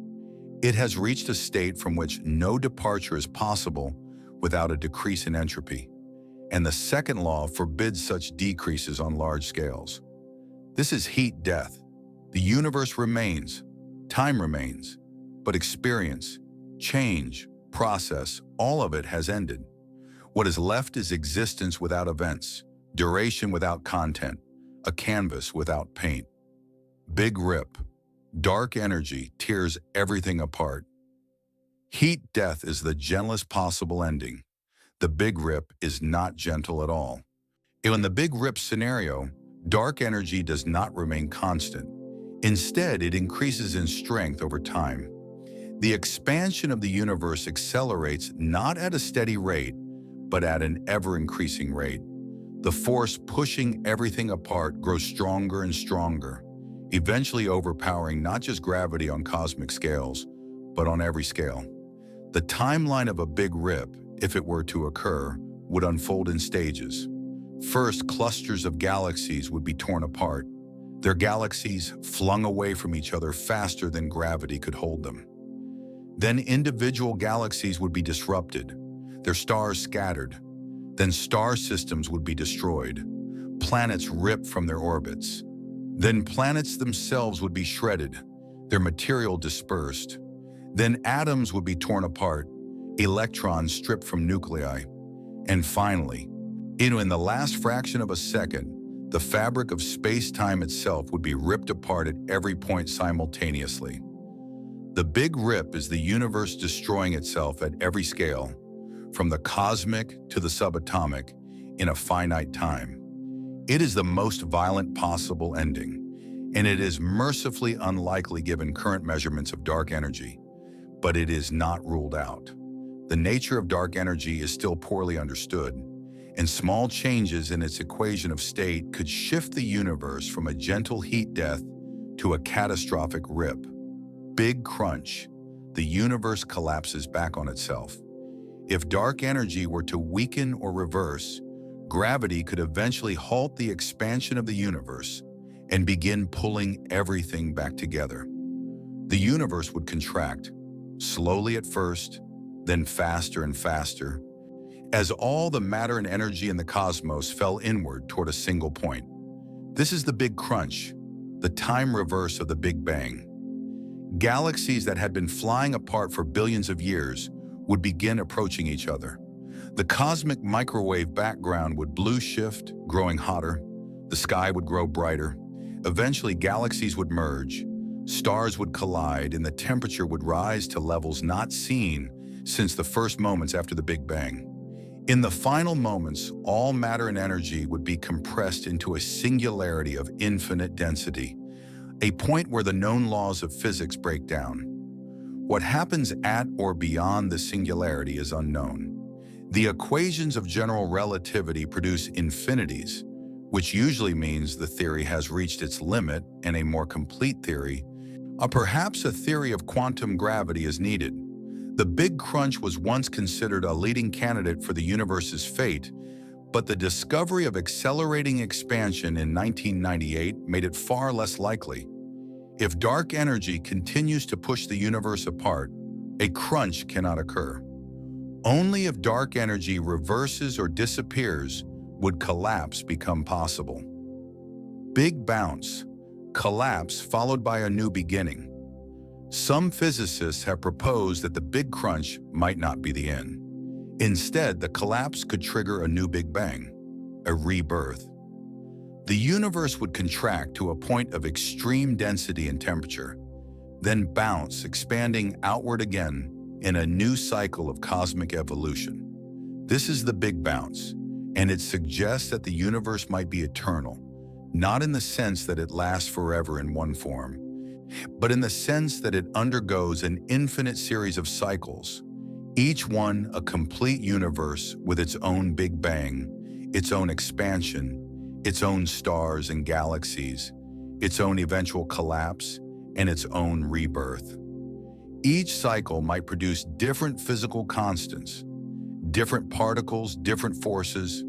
It has reached a state from which no departure is possible without a decrease in entropy, and the second law forbids such decreases on large scales. This is heat death. The universe remains, time remains, but experience, change, process, all of it has ended. What is left is existence without events, duration without content, a canvas without paint. Big rip. Dark energy tears everything apart. Heat death is the gentlest possible ending. The big rip is not gentle at all. In the big rip scenario, dark energy does not remain constant. Instead, it increases in strength over time. The expansion of the universe accelerates not at a steady rate, but at an ever-increasing rate. The force pushing everything apart grows stronger and stronger, eventually overpowering not just gravity on cosmic scales, but on every scale. The timeline of a big rip, if it were to occur, would unfold in stages. First, clusters of galaxies would be torn apart, their galaxies flung away from each other faster than gravity could hold them. Then individual galaxies would be disrupted, their stars scattered. Then star systems would be destroyed, planets ripped from their orbits. Then planets themselves would be shredded, their material dispersed. Then atoms would be torn apart, electrons stripped from nuclei. And finally, in the last fraction of a second, the fabric of space-time itself would be ripped apart at every point simultaneously. The big rip is the universe destroying itself at every scale, from the cosmic to the subatomic, in a finite time. It is the most violent possible ending, and it is mercifully unlikely given current measurements of dark energy, but it is not ruled out. The nature of dark energy is still poorly understood, and small changes in its equation of state could shift the universe from a gentle heat death to a catastrophic rip. Big crunch. The universe collapses back on itself. If dark energy were to weaken or reverse, gravity could eventually halt the expansion of the universe and begin pulling everything back together. The universe would contract, slowly at first, then faster and faster, as all the matter and energy in the cosmos fell inward toward a single point. This is the big crunch, the time reverse of the Big Bang. Galaxies that had been flying apart for billions of years would begin approaching each other. The cosmic microwave background would blue shift, growing hotter. The sky would grow brighter. Eventually, galaxies would merge. Stars would collide, and the temperature would rise to levels not seen since the first moments after the Big Bang. In the final moments, all matter and energy would be compressed into a singularity of infinite density, a point where the known laws of physics break down. What happens at or beyond the singularity is unknown. The equations of general relativity produce infinities, which usually means the theory has reached its limit and a more complete theory, perhaps a theory of quantum gravity, is needed. The Big Crunch was once considered a leading candidate for the universe's fate, but the discovery of accelerating expansion in 1998 made it far less likely. If dark energy continues to push the universe apart, a crunch cannot occur. Only if dark energy reverses or disappears would collapse become possible. Big bounce, collapse followed by a new beginning. Some physicists have proposed that the Big Crunch might not be the end. Instead, the collapse could trigger a new Big Bang, a rebirth. The universe would contract to a point of extreme density and temperature, then bounce, expanding outward again in a new cycle of cosmic evolution. This is the Big Bounce, and it suggests that the universe might be eternal, not in the sense that it lasts forever in one form, but in the sense that it undergoes an infinite series of cycles, each one a complete universe with its own Big Bang, its own expansion, its own stars and galaxies, its own eventual collapse, and its own rebirth. Each cycle might produce different physical constants, different particles, different forces.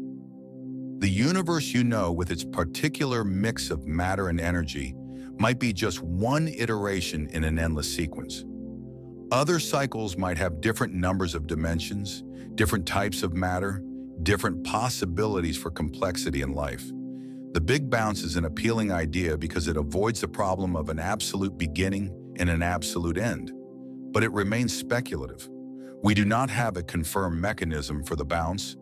The universe you know, with its particular mix of matter and energy, might be just one iteration in an endless sequence. Other cycles might have different numbers of dimensions, different types of matter, different possibilities for complexity in life. The Big Bounce is an appealing idea because it avoids the problem of an absolute beginning and an absolute end, but it remains speculative. We do not have a confirmed mechanism for the bounce,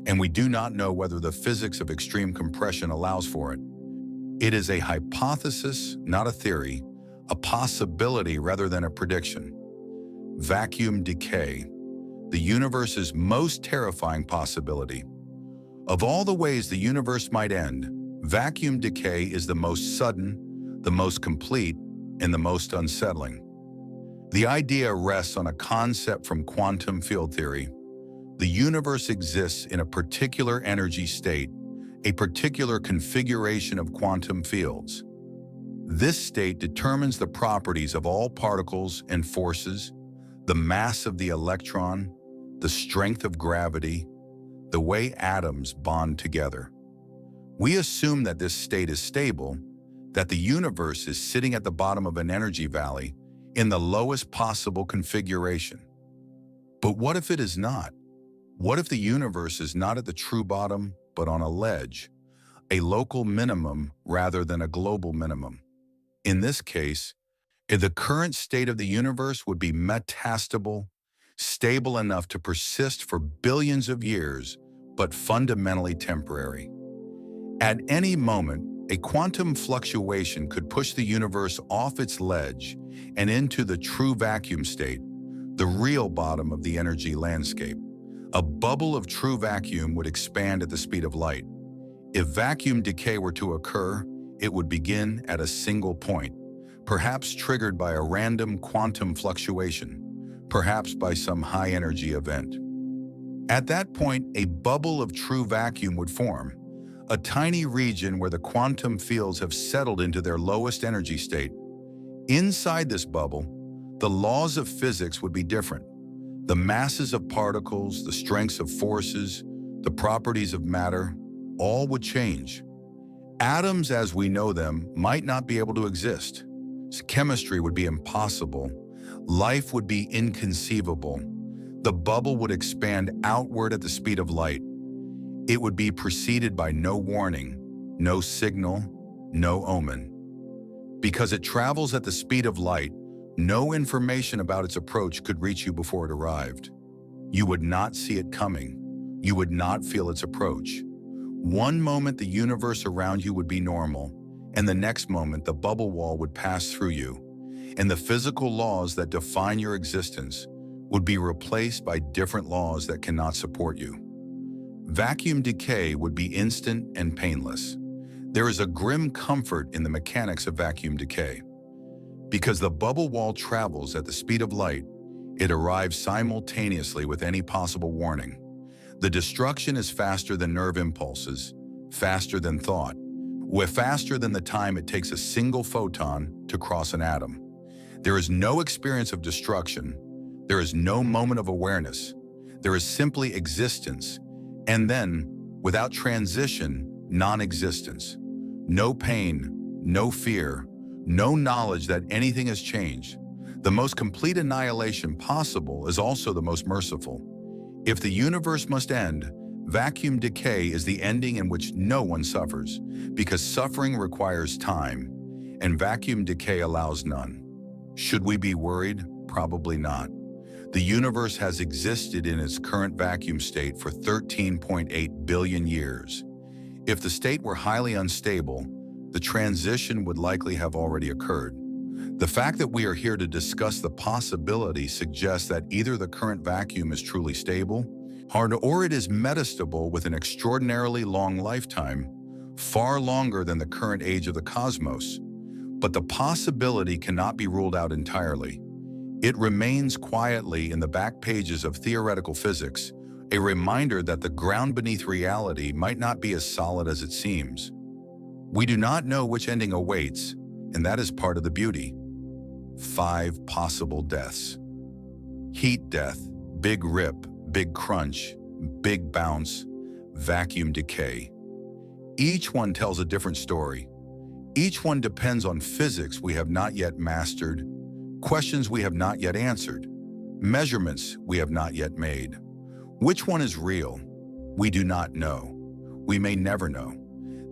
and we do not know whether the physics of extreme compression allows for it. It is a hypothesis, not a theory, a possibility rather than a prediction. Vacuum decay, the universe's most terrifying possibility. Of all the ways the universe might end, vacuum decay is the most sudden, the most complete, and the most unsettling. The idea rests on a concept from quantum field theory. The universe exists in a particular energy state, a particular configuration of quantum fields. This state determines the properties of all particles and forces, the mass of the electron, the strength of gravity, the way atoms bond together. We assume that this state is stable, that the universe is sitting at the bottom of an energy valley in the lowest possible configuration. But what if it is not? What if the universe is not at the true bottom, but on a ledge, a local minimum rather than a global minimum? In this case, the current state of the universe would be metastable, stable enough to persist for billions of years, but fundamentally temporary. At any moment, a quantum fluctuation could push the universe off its ledge and into the true vacuum state, the real bottom of the energy landscape. A bubble of true vacuum would expand at the speed of light. If vacuum decay were to occur, it would begin at a single point, perhaps triggered by a random quantum fluctuation, perhaps by some high-energy event. At that point, a bubble of true vacuum would form, a tiny region where the quantum fields have settled into their lowest energy state. Inside this bubble, the laws of physics would be different. The masses of particles, the strengths of forces, the properties of matter, all would change. Atoms as we know them might not be able to exist. Chemistry would be impossible. Life would be inconceivable. The bubble would expand outward at the speed of light. It would be preceded by no warning, no signal, no omen. Because it travels at the speed of light, no information about its approach could reach you before it arrived. You would not see it coming. You would not feel its approach. One moment the universe around you would be normal, and the next moment the bubble wall would pass through you, and the physical laws that define your existence would be replaced by different laws that cannot support you. Vacuum decay would be instant and painless. There is a grim comfort in the mechanics of vacuum decay. Because the bubble wall travels at the speed of light, it arrives simultaneously with any possible warning. The destruction is faster than nerve impulses, faster than thought, faster than the time it takes a single photon to cross an atom. There is no experience of destruction. There is no moment of awareness. There is simply existence, and then, without transition, non-existence. No pain, no fear, no knowledge that anything has changed. The most complete annihilation possible is also the most merciful. If the universe must end, vacuum decay is the ending in which no one suffers, because suffering requires time, and vacuum decay allows none. Should we be worried? Probably not. The universe has existed in its current vacuum state for 13.8 billion years. If the state were highly unstable, the transition would likely have already occurred. The fact that we are here to discuss the possibility suggests that either the current vacuum is truly stable, or it is metastable with an extraordinarily long lifetime, far longer than the current age of the cosmos. But the possibility cannot be ruled out entirely. It remains quietly in the back pages of theoretical physics, a reminder that the ground beneath reality might not be as solid as it seems. We do not know which ending awaits, and that is part of the beauty. 5 possible deaths. Heat death, big rip, big crunch, big bounce, vacuum decay. Each one tells a different story. Each one depends on physics we have not yet mastered, questions we have not yet answered, measurements we have not yet made. Which one is real? We do not know. We may never know.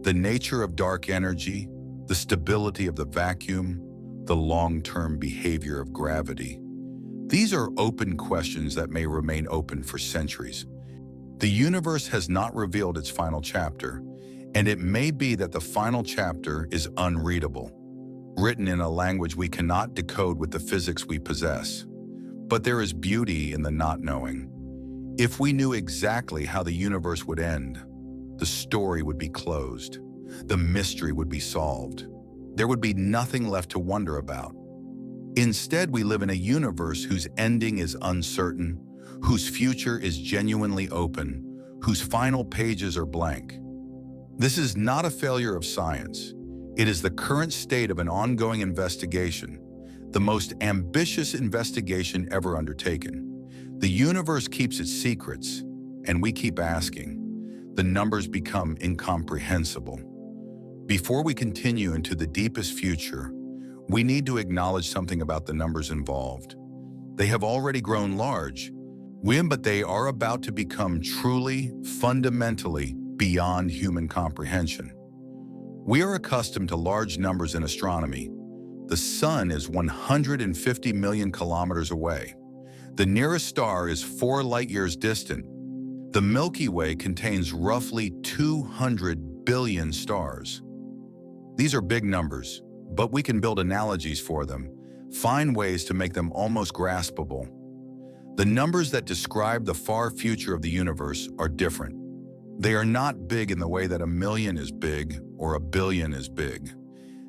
The nature of dark energy, the stability of the vacuum, the long-term behavior of gravity. These are open questions that may remain open for centuries. The universe has not revealed its final chapter, and it may be that the final chapter is unreadable, written in a language we cannot decode with the physics we possess. But there is beauty in the not knowing. If we knew exactly how the universe would end, the story would be closed. The mystery would be solved. There would be nothing left to wonder about. Instead, we live in a universe whose ending is uncertain, whose future is genuinely open, whose final pages are blank. This is not a failure of science. It is the current state of an ongoing investigation, the most ambitious investigation ever undertaken. The universe keeps its secrets, and we keep asking. The numbers become incomprehensible. Before we continue into the deepest future, we need to acknowledge something about the numbers involved. They have already grown large, but they are about to become truly, fundamentally beyond human comprehension. We are accustomed to large numbers in astronomy. The sun is 150 million kilometers away. The nearest star is 4 light-years distant. The Milky Way contains roughly 200 billion stars. These are big numbers, but we can build analogies for them, find ways to make them almost graspable. The numbers that describe the far future of the universe are different. They are not big in the way that 1,000,000 is big or 1,000,000,000 is big.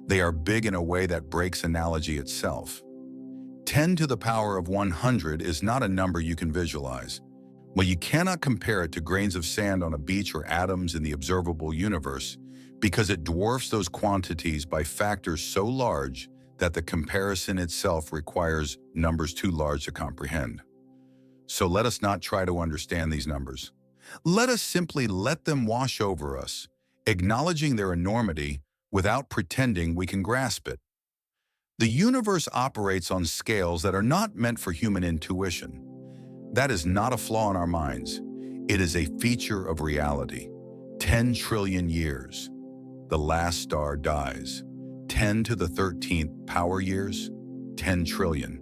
They are big in a way that breaks analogy itself. 10 to the power of 100 is not a number you can visualize. Well, you cannot compare it to grains of sand on a beach or atoms in the observable universe, because it dwarfs those quantities by factors so large that the comparison itself requires numbers too large to comprehend. So let us not try to understand these numbers. Let us simply let them wash over us, acknowledging their enormity without pretending we can grasp it. The universe operates on scales that are not meant for human intuition. That is not a flaw in our minds. It is a feature of reality. 10 trillion years. The last star dies. 10 to the 13th power years, 10 trillion.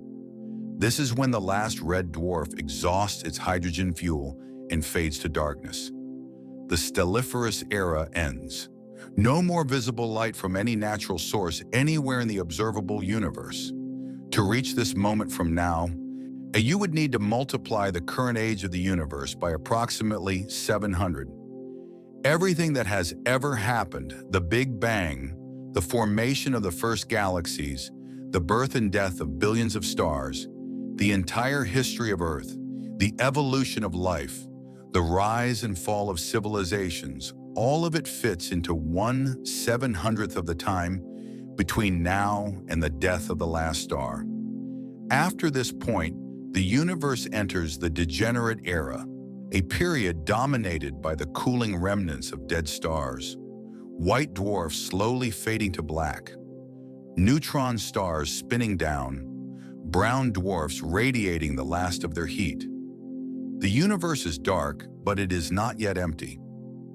This is when the last red dwarf exhausts its hydrogen fuel and fades to darkness. The stelliferous era ends. No more visible light from any natural source anywhere in the observable universe. To reach this moment from now, And you would need to multiply the current age of the universe by approximately 700. Everything that has ever happened, the Big Bang, the formation of the first galaxies, the birth and death of billions of stars, the entire history of Earth, the evolution of life, the rise and fall of civilizations, all of it fits into 1/700th of the time between now and the death of the last star. After this point, the universe enters the degenerate era, a period dominated by the cooling remnants of dead stars, white dwarfs slowly fading to black, neutron stars spinning down, brown dwarfs radiating the last of their heat. The universe is dark, but it is not yet empty.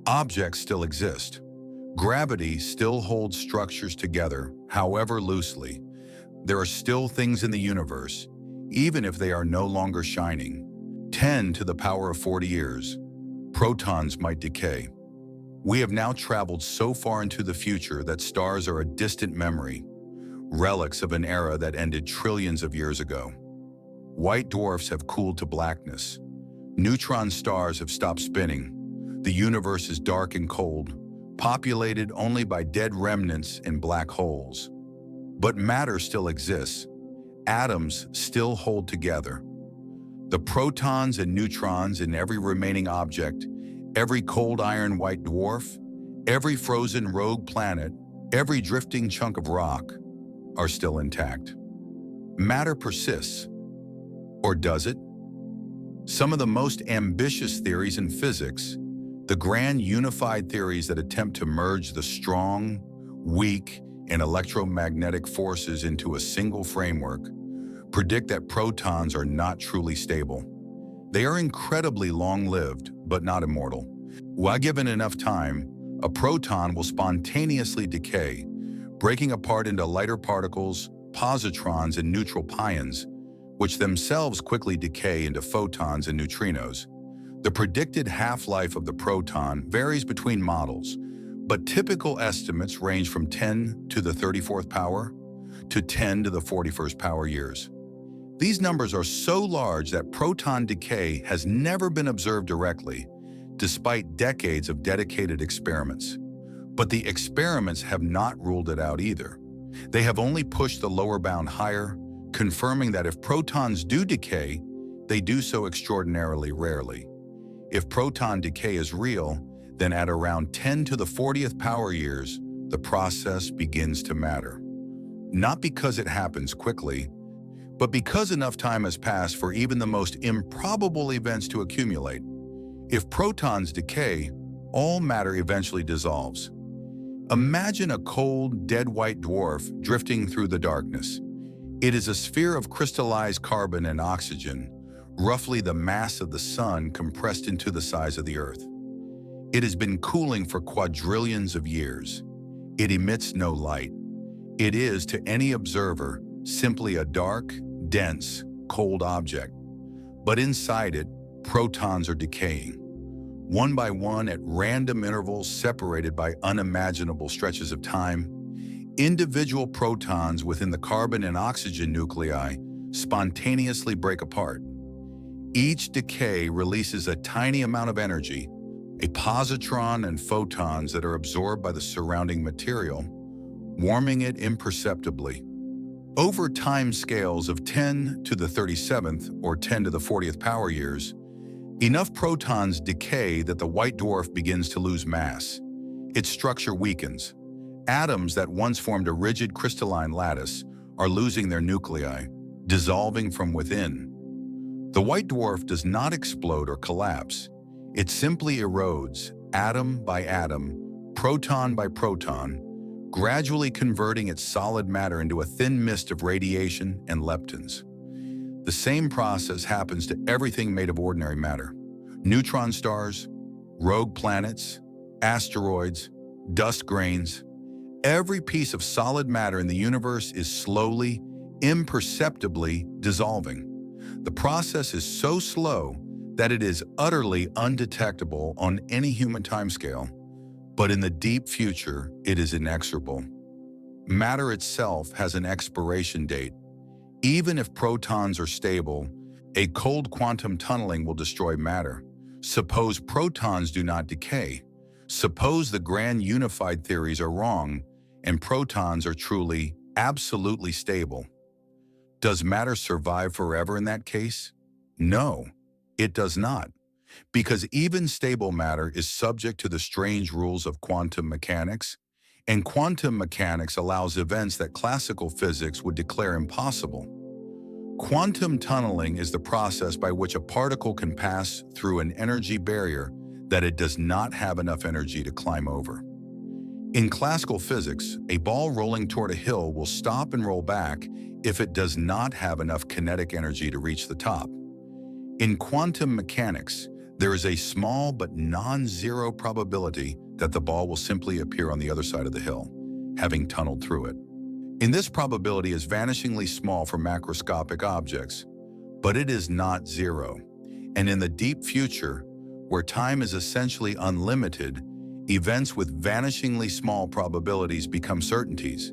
Objects still exist. Gravity still holds structures together, however loosely. There are still things in the universe, even if they are no longer shining. 10 to the power of 40 years. Protons might decay. We have now traveled so far into the future that stars are a distant memory, relics of an era that ended trillions of years ago. White dwarfs have cooled to blackness. Neutron stars have stopped spinning. The universe is dark and cold, populated only by dead remnants and black holes. But matter still exists. Atoms still hold together. The protons and neutrons in every remaining object, every cold iron white dwarf, every frozen rogue planet, every drifting chunk of rock, are still intact. Matter persists. Or does it? Some of the most ambitious theories in physics, the grand unified theories that attempt to merge the strong, weak, and electromagnetic forces into a single framework, predict that protons are not truly stable. They are incredibly long-lived, but not immortal. While given enough time, a proton will spontaneously decay, breaking apart into lighter particles, positrons, and neutral pions, which themselves quickly decay into photons and neutrinos. The predicted half-life of the proton varies between models, but typical estimates range from 10 to the 34th power to 10 to the 41st power years. These numbers are so large that proton decay has never been observed directly, despite decades of dedicated experiments. But the experiments have not ruled it out either. They have only pushed the lower bound higher, confirming that if protons do decay, they do so extraordinarily rarely. If proton decay is real, then at around 10 to the 40th power years, the process begins to matter. Not because it happens quickly, but because enough time has passed for even the most improbable events to accumulate. If protons decay, all matter eventually dissolves. Imagine a cold, dead white dwarf drifting through the darkness. It is a sphere of crystallized carbon and oxygen, roughly the mass of the sun compressed into the size of the Earth. It has been cooling for quadrillions of years. It emits no light. It is, to any observer, simply a dark, dense, cold object. But inside it, protons are decaying. One by one, at random intervals separated by unimaginable stretches of time, individual protons within the carbon and oxygen nuclei spontaneously break apart. Each decay releases a tiny amount of energy, a positron and photons that are absorbed by the surrounding material, warming it imperceptibly. Over time scales of 10 to the 37th or 10 to the 40th power years, enough protons decay that the white dwarf begins to lose mass. Its structure weakens. Atoms that once formed a rigid crystalline lattice are losing their nuclei, dissolving from within. The white dwarf does not explode or collapse. It simply erodes, atom by atom, proton by proton, gradually converting its solid matter into a thin mist of radiation and leptons. The same process happens to everything made of ordinary matter. Neutron stars, rogue planets, asteroids, dust grains. Every piece of solid matter in the universe is slowly, imperceptibly dissolving. The process is so slow that it is utterly undetectable on any human timescale. But in the deep future, it is inexorable. Matter itself has an expiration date. Even if protons are stable, A cold quantum tunneling will destroy matter. Suppose protons do not decay. Suppose the grand unified theories are wrong and protons are truly, absolutely stable. Does matter survive forever in that case? No, it does not, because even stable matter is subject to the strange rules of quantum mechanics, and quantum mechanics allows events that classical physics would declare impossible. Quantum tunneling is the process by which a particle can pass through an energy barrier that it does not have enough energy to climb over. In classical physics, a ball rolling toward a hill will stop and roll back if it does not have enough kinetic energy to reach the top. In quantum mechanics, there is a small but non-zero probability that the ball will simply appear on the other side of the hill, having tunneled through it. And this probability is vanishingly small for macroscopic objects, but it is not zero. And in the deep future, where time is essentially unlimited, events with vanishingly small probabilities become certainties.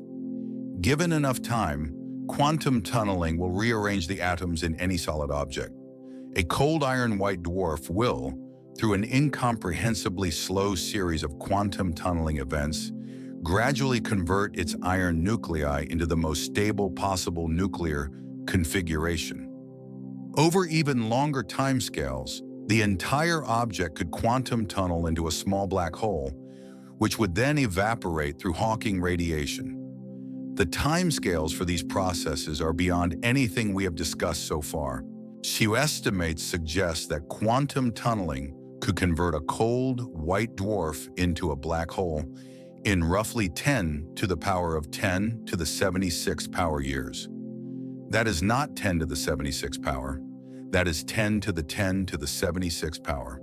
Given enough time, quantum tunneling will rearrange the atoms in any solid object. A cold iron white dwarf will, through an incomprehensibly slow series of quantum tunneling events, gradually convert its iron nuclei into the most stable possible nuclear configuration. Over even longer timescales, the entire object could quantum tunnel into a small black hole, which would then evaporate through Hawking radiation. The timescales for these processes are beyond anything we have discussed so far. Few estimates suggest that quantum tunneling could convert a cold, white dwarf into a black hole in roughly 10 to the power of 10 to the 76 power years. That is not 10 to the 76 power. That is 10 to the 10 to the 76 power,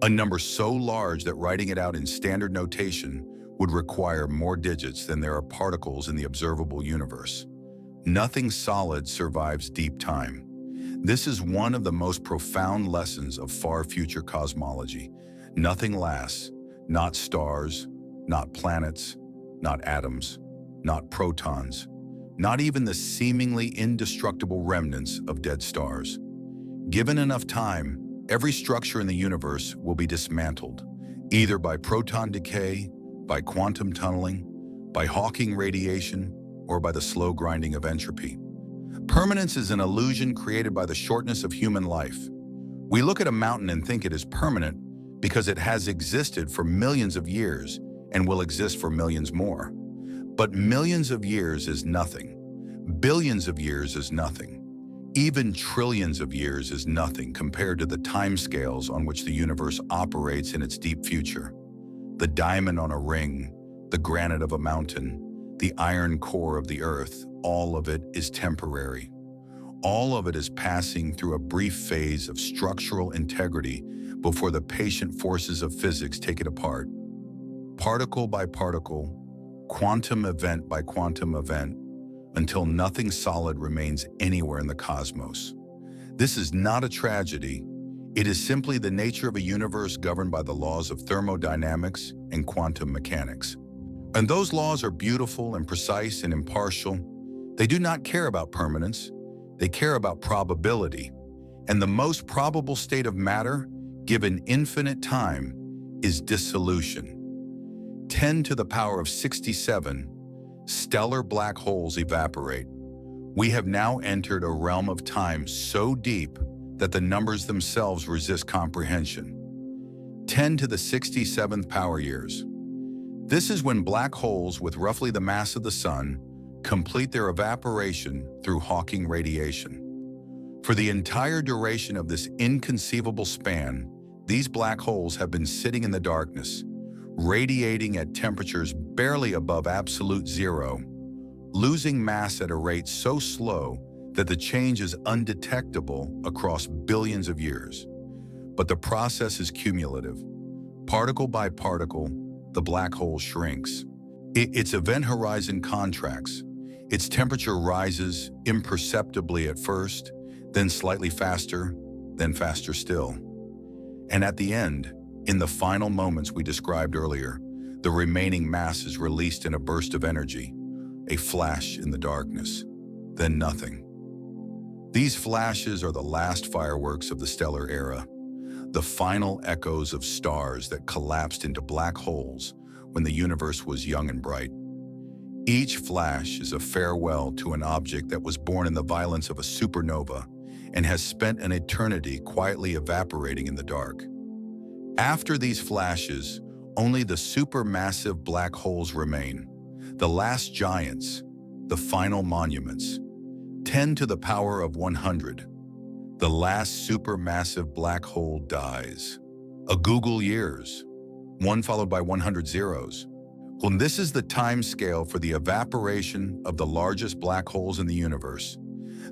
a number so large that writing it out in standard notation would require more digits than there are particles in the observable universe. Nothing solid survives deep time. This is one of the most profound lessons of far future cosmology. Nothing lasts, not stars, not planets, not atoms, not protons, not even the seemingly indestructible remnants of dead stars. Given enough time, every structure in the universe will be dismantled, either by proton decay, by quantum tunneling, by Hawking radiation, or by the slow grinding of entropy. Permanence is an illusion created by the shortness of human life. We look at a mountain and think it is permanent because it has existed for millions of years and will exist for millions more. But millions of years is nothing. Billions of years is nothing. Even trillions of years is nothing compared to the timescales on which the universe operates in its deep future. The diamond on a ring, the granite of a mountain, the iron core of the earth, all of it is temporary. All of it is passing through a brief phase of structural integrity before the patient forces of physics take it apart. Particle by particle, quantum event by quantum event, until nothing solid remains anywhere in the cosmos. This is not a tragedy. It is simply the nature of a universe governed by the laws of thermodynamics and quantum mechanics. And those laws are beautiful and precise and impartial. They do not care about permanence. They care about probability. And the most probable state of matter, given infinite time, is dissolution. 10 to the power of 67, stellar black holes evaporate. We have now entered a realm of time so deep that the numbers themselves resist comprehension. 10 to the 67th power years. This is when black holes with roughly the mass of the sun complete their evaporation through Hawking radiation. For the entire duration of this inconceivable span, these black holes have been sitting in the darkness, radiating at temperatures barely above absolute zero, losing mass at a rate so slow that the change is undetectable across billions of years. But the process is cumulative. Particle by particle, the black hole shrinks. Its event horizon contracts. Its temperature rises imperceptibly at first, then slightly faster, then faster still. And at the end, in the final moments we described earlier, the remaining mass is released in a burst of energy, a flash in the darkness, then nothing. These flashes are the last fireworks of the stellar era, the final echoes of stars that collapsed into black holes when the universe was young and bright. Each flash is a farewell to an object that was born in the violence of a supernova and has spent an eternity quietly evaporating in the dark. After these flashes, only the supermassive black holes remain, the last giants, the final monuments. 10 to the power of 100. The last supermassive black hole dies. A Google years, one followed by 100 zeros. Well, this is the time scale for the evaporation of the largest black holes in the universe.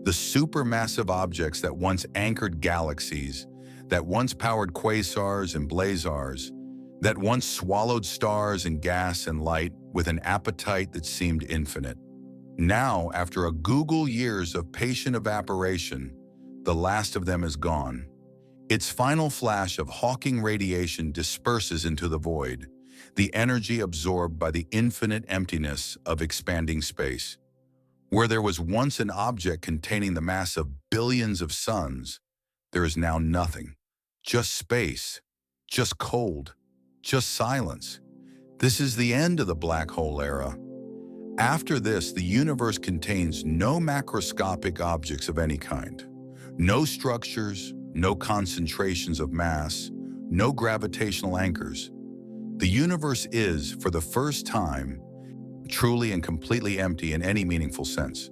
The supermassive objects that once anchored galaxies, that once powered quasars and blazars, that once swallowed stars and gas and light with an appetite that seemed infinite. Now, after a Google years of patient evaporation, the last of them is gone. Its final flash of Hawking radiation disperses into the void, the energy absorbed by the infinite emptiness of expanding space. Where there was once an object containing the mass of billions of suns, there is now nothing. Just space, just cold, just silence. This is the end of the black hole era. After this, the universe contains no macroscopic objects of any kind. No structures, no concentrations of mass, no gravitational anchors. The universe is, for the first time, truly and completely empty in any meaningful sense.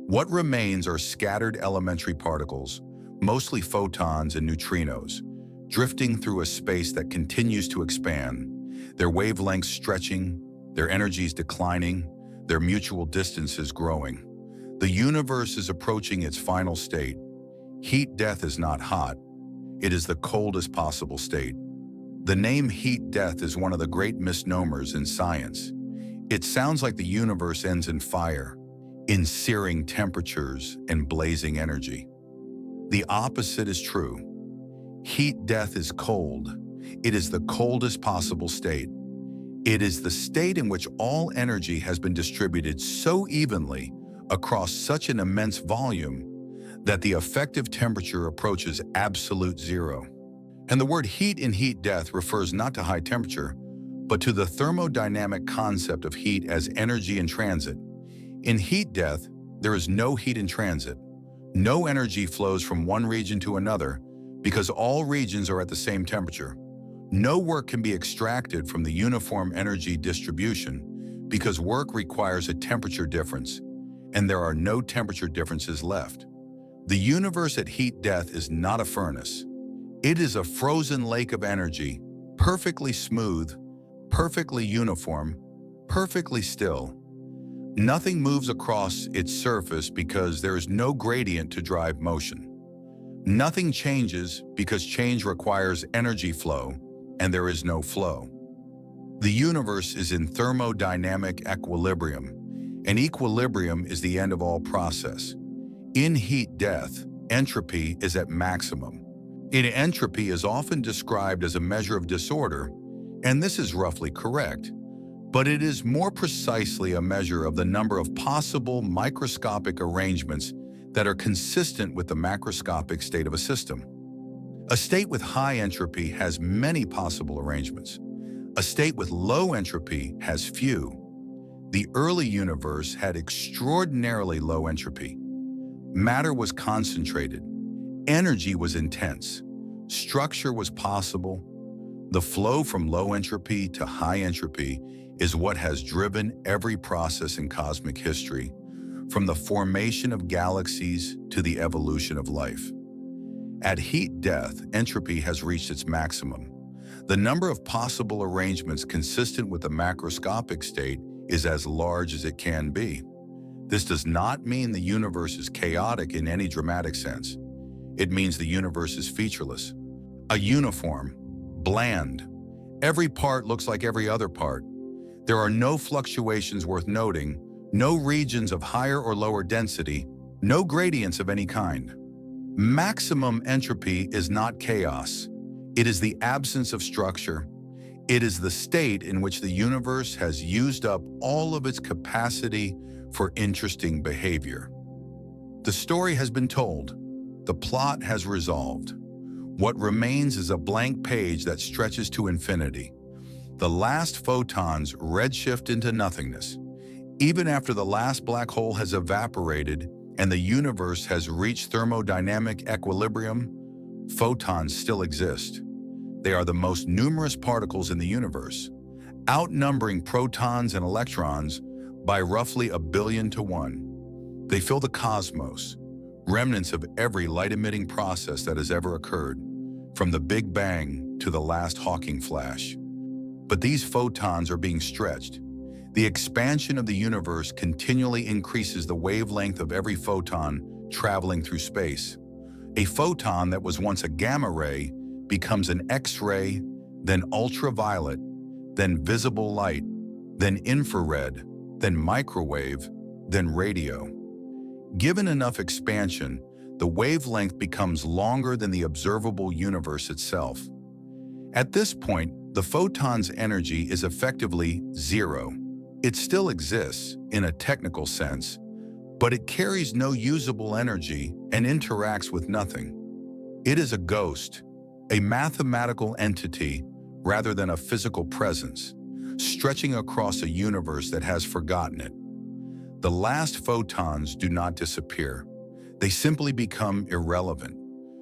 What remains are scattered elementary particles, mostly photons and neutrinos, drifting through a space that continues to expand, their wavelengths stretching, their energies declining, their mutual distances growing. The universe is approaching its final state. Heat death is not hot. It is the coldest possible state. The name heat death is one of the great misnomers in science. It sounds like the universe ends in fire, in searing temperatures and blazing energy. The opposite is true. Heat death is cold. It is the coldest possible state. It is the state in which all energy has been distributed so evenly across such an immense volume that the effective temperature approaches absolute zero. And the word heat in heat death refers not to high temperature, but to the thermodynamic concept of heat as energy in transit. In heat death, there is no heat in transit. No energy flows from one region to another because all regions are at the same temperature. No work can be extracted from the uniform energy distribution because work requires a temperature difference, and there are no temperature differences left. The universe at heat death is not a furnace. It is a frozen lake of energy, perfectly smooth, perfectly uniform, perfectly still. Nothing moves across its surface because there is no gradient to drive motion. Nothing changes because change requires energy flow, and there is no flow. The universe is in thermodynamic equilibrium, and equilibrium is the end of all process. In heat death, entropy is at maximum. Entropy is often described as a measure of disorder, and this is roughly correct, but it is more precisely a measure of the number of possible microscopic arrangements that are consistent with the macroscopic state of a system. A state with high entropy has many possible arrangements. A state with low entropy has few. The early universe had extraordinarily low entropy. Matter was concentrated. Energy was intense. Structure was possible. The flow from low entropy to high entropy is what has driven every process in cosmic history, from the formation of galaxies to the evolution of life. At heat death, entropy has reached its maximum. The number of possible arrangements consistent with the macroscopic state is as large as it can be. This does not mean the universe is chaotic in any dramatic sense. It means the universe is featureless, a uniform, bland. Every part looks like every other part. There are no fluctuations worth noting, no regions of higher or lower density, no gradients of any kind. Maximum entropy is not chaos. It is the absence of structure. It is the state in which the universe has used up all of its capacity for interesting behavior. The story has been told. The plot has resolved. What remains is a blank page that stretches to infinity. The last photons redshift into nothingness. Even after the last black hole has evaporated and the universe has reached thermodynamic equilibrium, photons still exist. They are the most numerous particles in the universe, outnumbering protons and electrons by roughly 1,000,000,000 to 1. They fill the cosmos, remnants of every light-emitting process that has ever occurred, from the Big Bang to the last Hawking flash. But these photons are being stretched. The expansion of the universe continually increases the wavelength of every photon traveling through space. A photon that was once a gamma ray becomes an X-ray, then ultraviolet, then visible light, then infrared, then microwave, then radio. Given enough expansion, the wavelength becomes longer than the observable universe itself. At this point, the photon's energy is effectively zero. It still exists in a technical sense, but it carries no usable energy and interacts with nothing. It is a ghost, a mathematical entity rather than a physical presence, stretching across a universe that has forgotten it. The last photons do not disappear. They simply become irrelevant.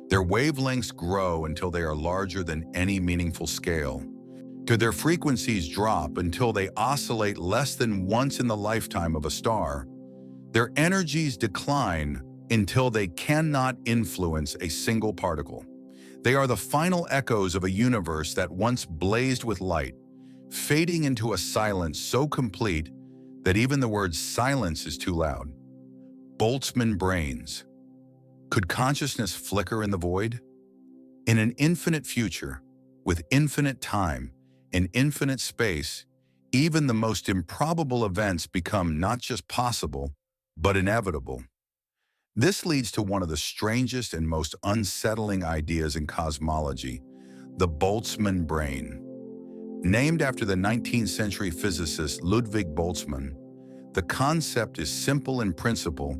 Their wavelengths grow until they are larger than any meaningful scale. Their frequencies drop until they oscillate less than once in the lifetime of a star. Their energies decline until they cannot influence a single particle. They are the final echoes of a universe that once blazed with light, fading into a silence so complete that even the word silence is too loud. Boltzmann brains. Could consciousness flicker in the void? In an infinite future, with infinite time and infinite space, even the most improbable events become not just possible, but inevitable. This leads to one of the strangest and most unsettling ideas in cosmology, the Boltzmann brain. Named after the 19th century physicist Ludwig Boltzmann, the concept is simple in principle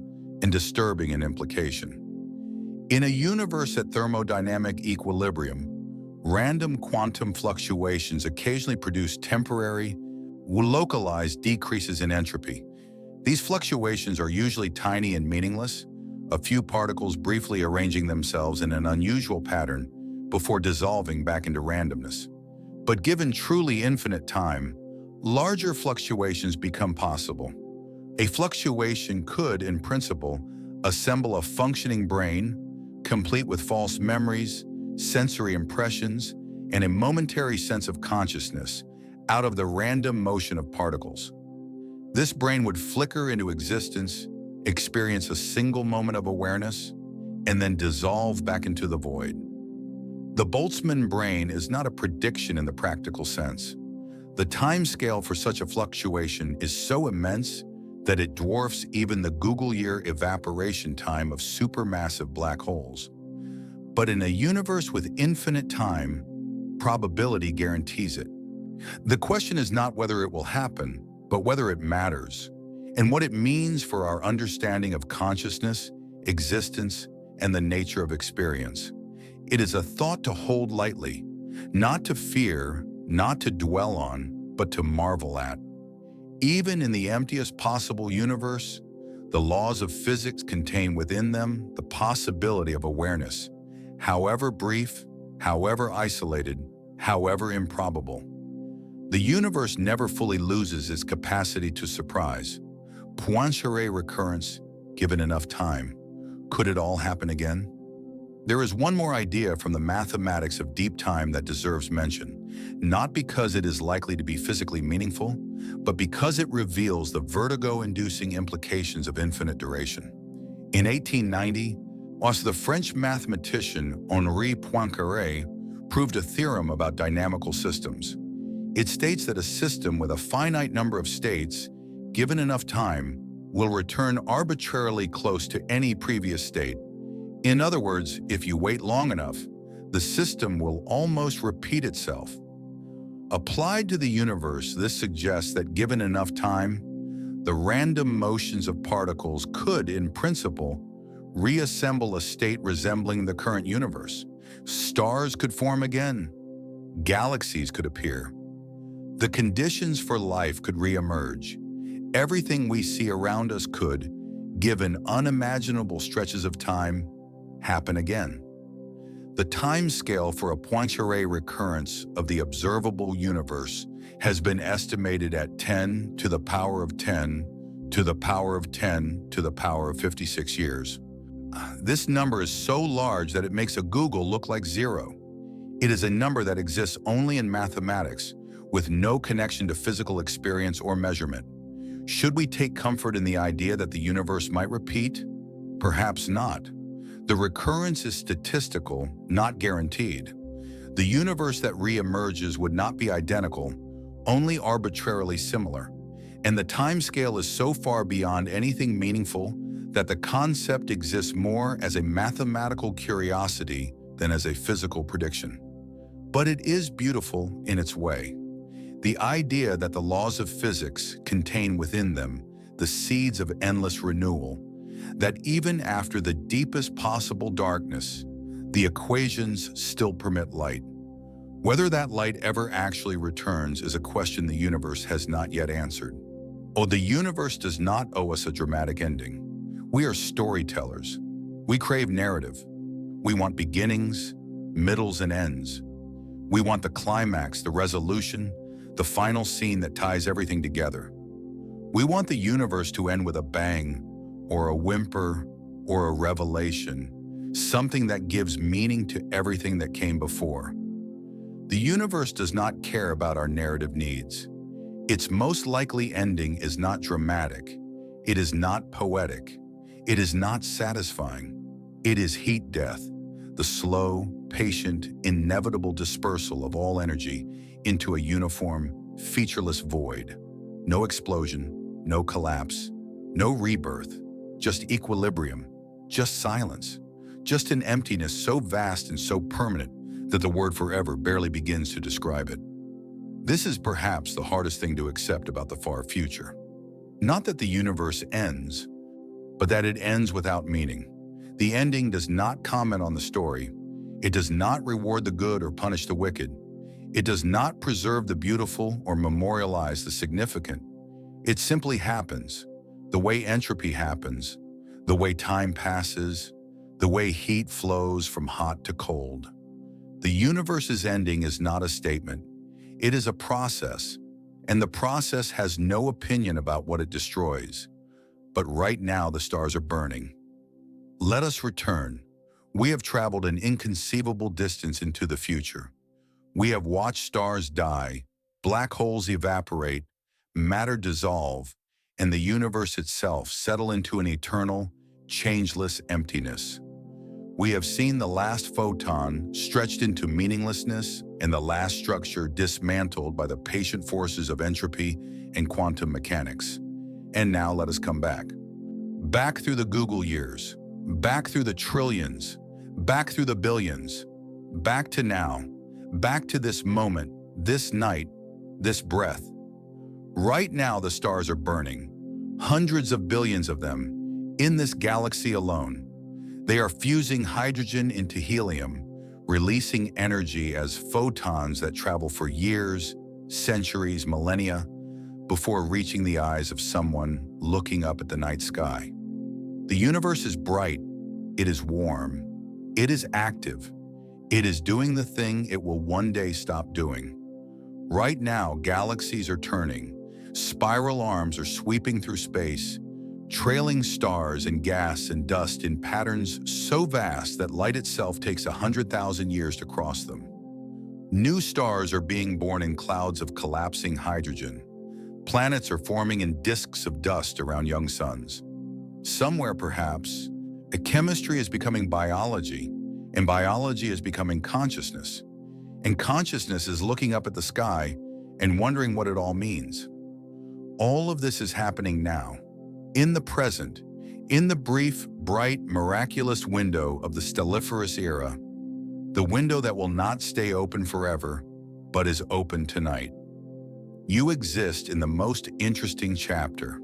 and disturbing in implication. In a universe at thermodynamic equilibrium, random quantum fluctuations occasionally produce temporary, localized decreases in entropy. These fluctuations are usually tiny and meaningless, a few particles briefly arranging themselves in an unusual pattern before dissolving back into randomness. But given truly infinite time, larger fluctuations become possible. A fluctuation could, in principle, assemble a functioning brain, complete with false memories, sensory impressions, and a momentary sense of consciousness out of the random motion of particles. This brain would flicker into existence, experience a single moment of awareness, and then dissolve back into the void. The Boltzmann brain is not a prediction in the practical sense. The timescale for such a fluctuation is so immense that it dwarfs even the Google year evaporation time of supermassive black holes. But in a universe with infinite time, probability guarantees it. The question is not whether it will happen, but whether it matters, and what it means for our understanding of consciousness, existence, and the nature of experience. It is a thought to hold lightly, not to fear, not to dwell on, but to marvel at. Even in the emptiest possible universe, the laws of physics contain within them the possibility of awareness, however brief, however isolated, however improbable. The universe never fully loses its capacity to surprise. Poincaré recurrence, given enough time. Could it all happen again? There is one more idea from the mathematics of deep time that deserves mention, not because it is likely to be physically meaningful, but because it reveals the vertigo-inducing implications of infinite duration. In 1890, whilst the French mathematician Henri Poincaré proved a theorem about dynamical systems. It states that a system with a finite number of states, given enough time, will return arbitrarily close to any previous state. In other words, if you wait long enough, the system will almost repeat itself. Applied to the universe, this suggests that given enough time, the random motions of particles could, in principle, reassemble a state resembling the current universe. Stars could form again. Galaxies could appear. The conditions for life could reemerge. Everything we see around us could, given unimaginable stretches of time, happen again. The time scale for a Poincare recurrence of the observable universe has been estimated at 10 to the power of 10 to the power of 10 to the power of 56 years. This number is so large that it makes a Google look like zero. It is a number that exists only in mathematics, with no connection to physical experience or measurement. Should we take comfort in the idea that the universe might repeat? Perhaps not. The recurrence is statistical, not guaranteed. The universe that reemerges would not be identical, only arbitrarily similar. And the timescale is so far beyond anything meaningful that the concept exists more as a mathematical curiosity than as a physical prediction. But it is beautiful in its way. The idea that the laws of physics contain within them the seeds of endless renewal, that even after the deepest possible darkness, the equations still permit light. Whether that light ever actually returns is a question the universe has not yet answered. Oh, the universe does not owe us a dramatic ending. We are storytellers. We crave narrative. We want beginnings, middles, and ends. We want the climax, the resolution, the final scene that ties everything together. We want the universe to end with a bang, or a whimper, or a revelation, something that gives meaning to everything that came before. The universe does not care about our narrative needs. Its most likely ending is not dramatic. It is not poetic. It is not satisfying. It is heat death, the slow, patient, inevitable dispersal of all energy into a uniform, featureless void. No explosion, no collapse, no rebirth, just equilibrium, just silence, just an emptiness so vast and so permanent that the word forever barely begins to describe it. This is perhaps the hardest thing to accept about the far future. Not that the universe ends, but that it ends without meaning. The ending does not comment on the story. It does not reward the good or punish the wicked. It does not preserve the beautiful or memorialize the significant. It simply happens, the way entropy happens, the way time passes, the way heat flows from hot to cold. The universe's ending is not a statement. It is a process, and the process has no opinion about what it destroys. But right now the stars are burning. Let us return. We have traveled an inconceivable distance into the future. We have watched stars die, black holes evaporate, matter dissolve, and the universe itself settle into an eternal, changeless emptiness. We have seen the last photon stretched into meaninglessness and the last structure dismantled by the patient forces of entropy and quantum mechanics. And now let us come back. Back through the Google years, back through the trillions, back through the billions, back to now, back to this moment, this night, this breath. Right now the stars are burning, hundreds of billions of them, in this galaxy alone. They are fusing hydrogen into helium, releasing energy as photons that travel for years, centuries, millennia, before reaching the eyes of someone looking up at the night sky. The universe is bright, it is warm, it is active, it is doing the thing it will one day stop doing. Right now, galaxies are turning, spiral arms are sweeping through space, trailing stars and gas and dust in patterns so vast that light itself takes 100,000 years to cross them. New stars are being born in clouds of collapsing hydrogen. Planets are forming in disks of dust around young suns. Somewhere, perhaps, a chemistry is becoming biology, and biology is becoming consciousness. And consciousness is looking up at the sky and wondering what it all means. All of this is happening now. In the present, in the brief, bright, miraculous window of the stelliferous era, the window that will not stay open forever, but is open tonight. You exist in the most interesting chapter.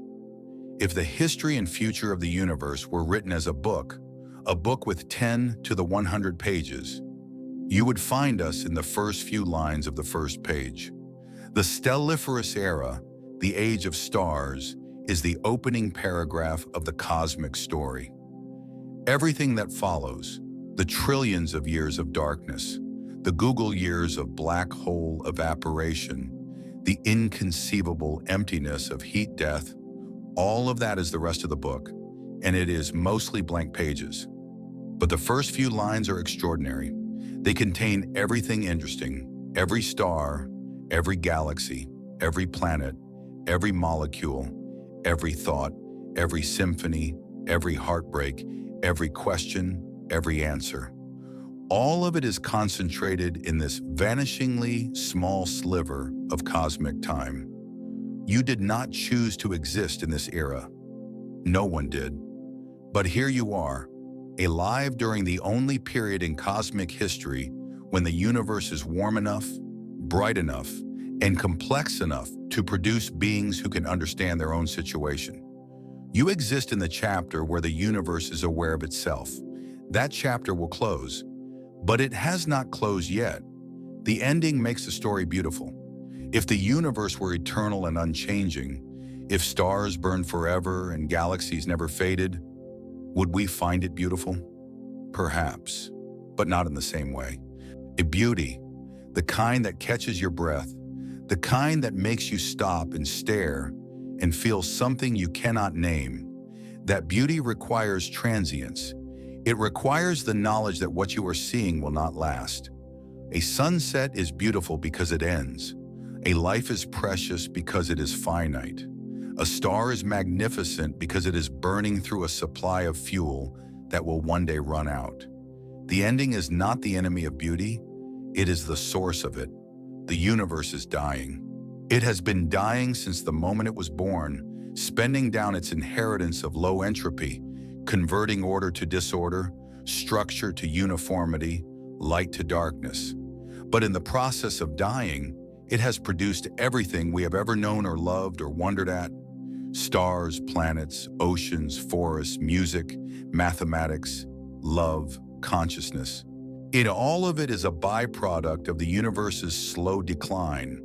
If the history and future of the universe were written as a book, a book with 10 to the 100 pages. You would find us in the first few lines of the first page. The stelliferous era, the age of stars, is the opening paragraph of the cosmic story. Everything that follows, the trillions of years of darkness, the Google years of black hole evaporation, the inconceivable emptiness of heat death, all of that is the rest of the book, and it is mostly blank pages. But the first few lines are extraordinary. They contain everything interesting, every star, every galaxy, every planet, every molecule, every thought, every symphony, every heartbreak, every question, every answer. All of it is concentrated in this vanishingly small sliver of cosmic time. You did not choose to exist in this era. No one did. But here you are, alive during the only period in cosmic history when the universe is warm enough, bright enough, and complex enough to produce beings who can understand their own situation. You exist in the chapter where the universe is aware of itself. That chapter will close, but it has not closed yet. The ending makes the story beautiful. If the universe were eternal and unchanging, if stars burned forever and galaxies never faded, would we find it beautiful? Perhaps, but not in the same way. A beauty, the kind that catches your breath, the kind that makes you stop and stare and feel something you cannot name. That beauty requires transience. It requires the knowledge that what you are seeing will not last. A sunset is beautiful because it ends. A life is precious because it is finite. A star is magnificent because it is burning through a supply of fuel that will one day run out. The ending is not the enemy of beauty, it is the source of it. The universe is dying. It has been dying since the moment it was born, spending down its inheritance of low entropy, converting order to disorder, structure to uniformity, light to darkness. But in the process of dying, it has produced everything we have ever known or loved or wondered at. Stars, planets, oceans, forests, music, mathematics, love, consciousness. All of it is a byproduct of the universe's slow decline.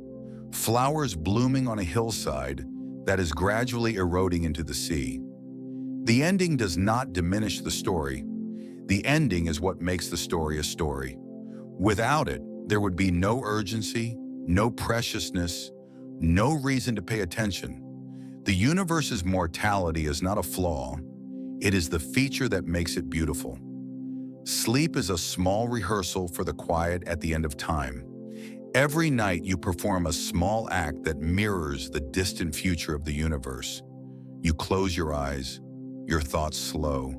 Flowers blooming on a hillside that is gradually eroding into the sea. The ending does not diminish the story. The ending is what makes the story a story. Without it, there would be no urgency, no preciousness, no reason to pay attention. The universe's mortality is not a flaw. It is the feature that makes it beautiful. Sleep is a small rehearsal for the quiet at the end of time. Every night you perform a small act that mirrors the distant future of the universe. You close your eyes, your thoughts slow.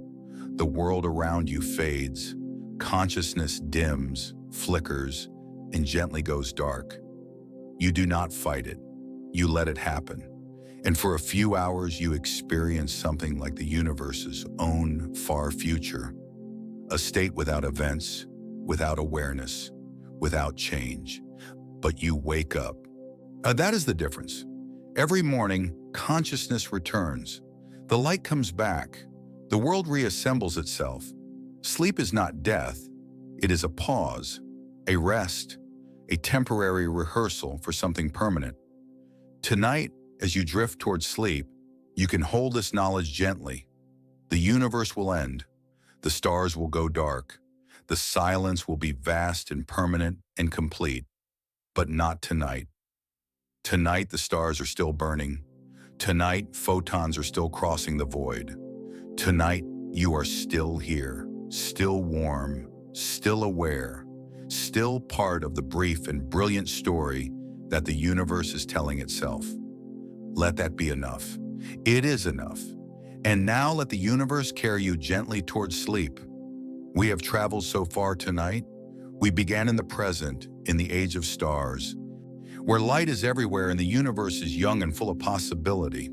The world around you fades. Consciousness dims, flickers, and gently goes dark. You do not fight it. You let it happen. And for a few hours, you experience something like the universe's own far future. A state without events, without awareness, without change. But you wake up. That is the difference. Every morning, consciousness returns. The light comes back. The world reassembles itself. Sleep is not death. It is a pause, a rest, a temporary rehearsal for something permanent. Tonight, as you drift towards sleep, you can hold this knowledge gently. The universe will end. The stars will go dark. The silence will be vast and permanent and complete. But not tonight. Tonight, the stars are still burning. Tonight, photons are still crossing the void. Tonight, you are still here, still warm, still aware, still part of the brief and brilliant story that the universe is telling itself. Let that be enough. It is enough. And now let the universe carry you gently towards sleep. We have traveled so far tonight. We began in the present, in the age of stars, where light is everywhere and the universe is young and full of possibility.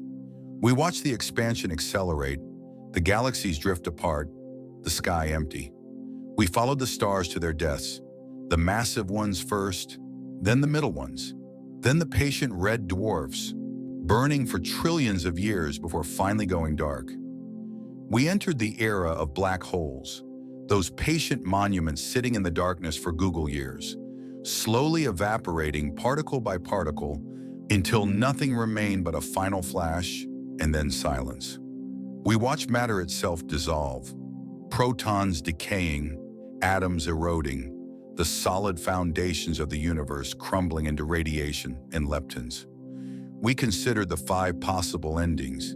We watch the expansion accelerate, the galaxies drift apart, the sky empty. We followed the stars to their deaths, the massive ones first, then the middle ones, then the patient red dwarfs, burning for trillions of years before finally going dark. We entered the era of black holes, those patient monuments sitting in the darkness for Google years, slowly evaporating particle by particle until nothing remained but a final flash and then silence. We watched matter itself dissolve, protons decaying, atoms eroding, the solid foundations of the universe crumbling into radiation and leptons. We considered the 5 possible endings: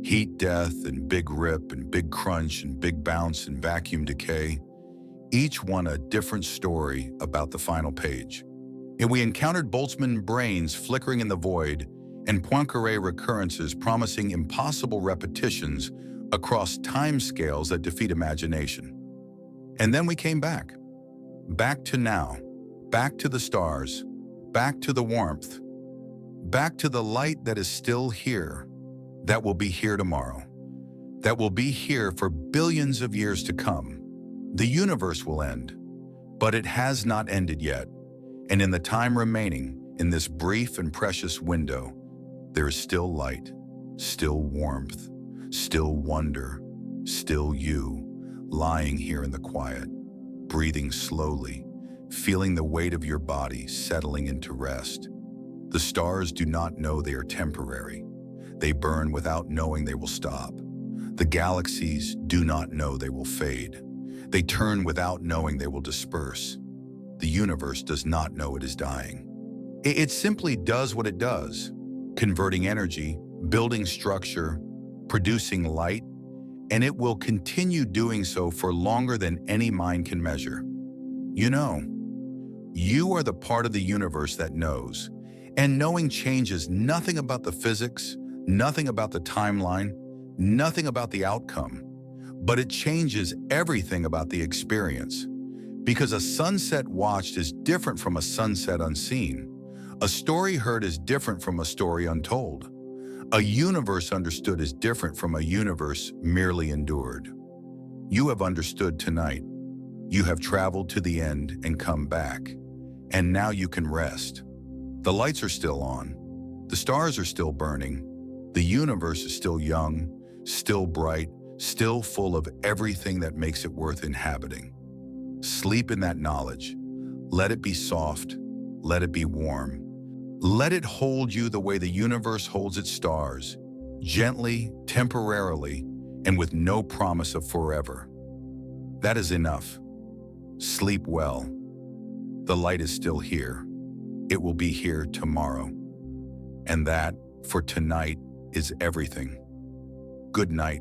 heat death and big rip and big crunch and big bounce and vacuum decay, each one a different story about the final page. And we encountered Boltzmann brains flickering in the void and Poincaré recurrences promising impossible repetitions across timescales that defeat imagination. And then we came back to now, back to the stars, back to the warmth, back to the light that is still here, that will be here tomorrow, that will be here for billions of years to come. The universe will end, but it has not ended yet. And in the time remaining, in this brief and precious window, there is still light, still warmth, still wonder, still you, lying here in the quiet, breathing slowly, feeling the weight of your body settling into rest. The stars do not know they are temporary. They burn without knowing they will stop. The galaxies do not know they will fade. They turn without knowing they will disperse. The universe does not know it is dying. It simply does what it does, converting energy, building structure, producing light, and it will continue doing so for longer than any mind can measure. You know, you are the part of the universe that knows, and knowing changes nothing about the physics, nothing about the timeline, nothing about the outcome, but it changes everything about the experience. Because a sunset watched is different from a sunset unseen. A story heard is different from a story untold. A universe understood is different from a universe merely endured. You have understood tonight. You have traveled to the end and come back. And now you can rest. The lights are still on. The stars are still burning. The universe is still young, still bright, still full of everything that makes it worth inhabiting. Sleep in that knowledge. Let it be soft. Let it be warm. Let it hold you the way the universe holds its stars, gently, temporarily, and with no promise of forever. That is enough. Sleep well. The light is still here. It will be here tomorrow. And that, for tonight, is everything. Good night.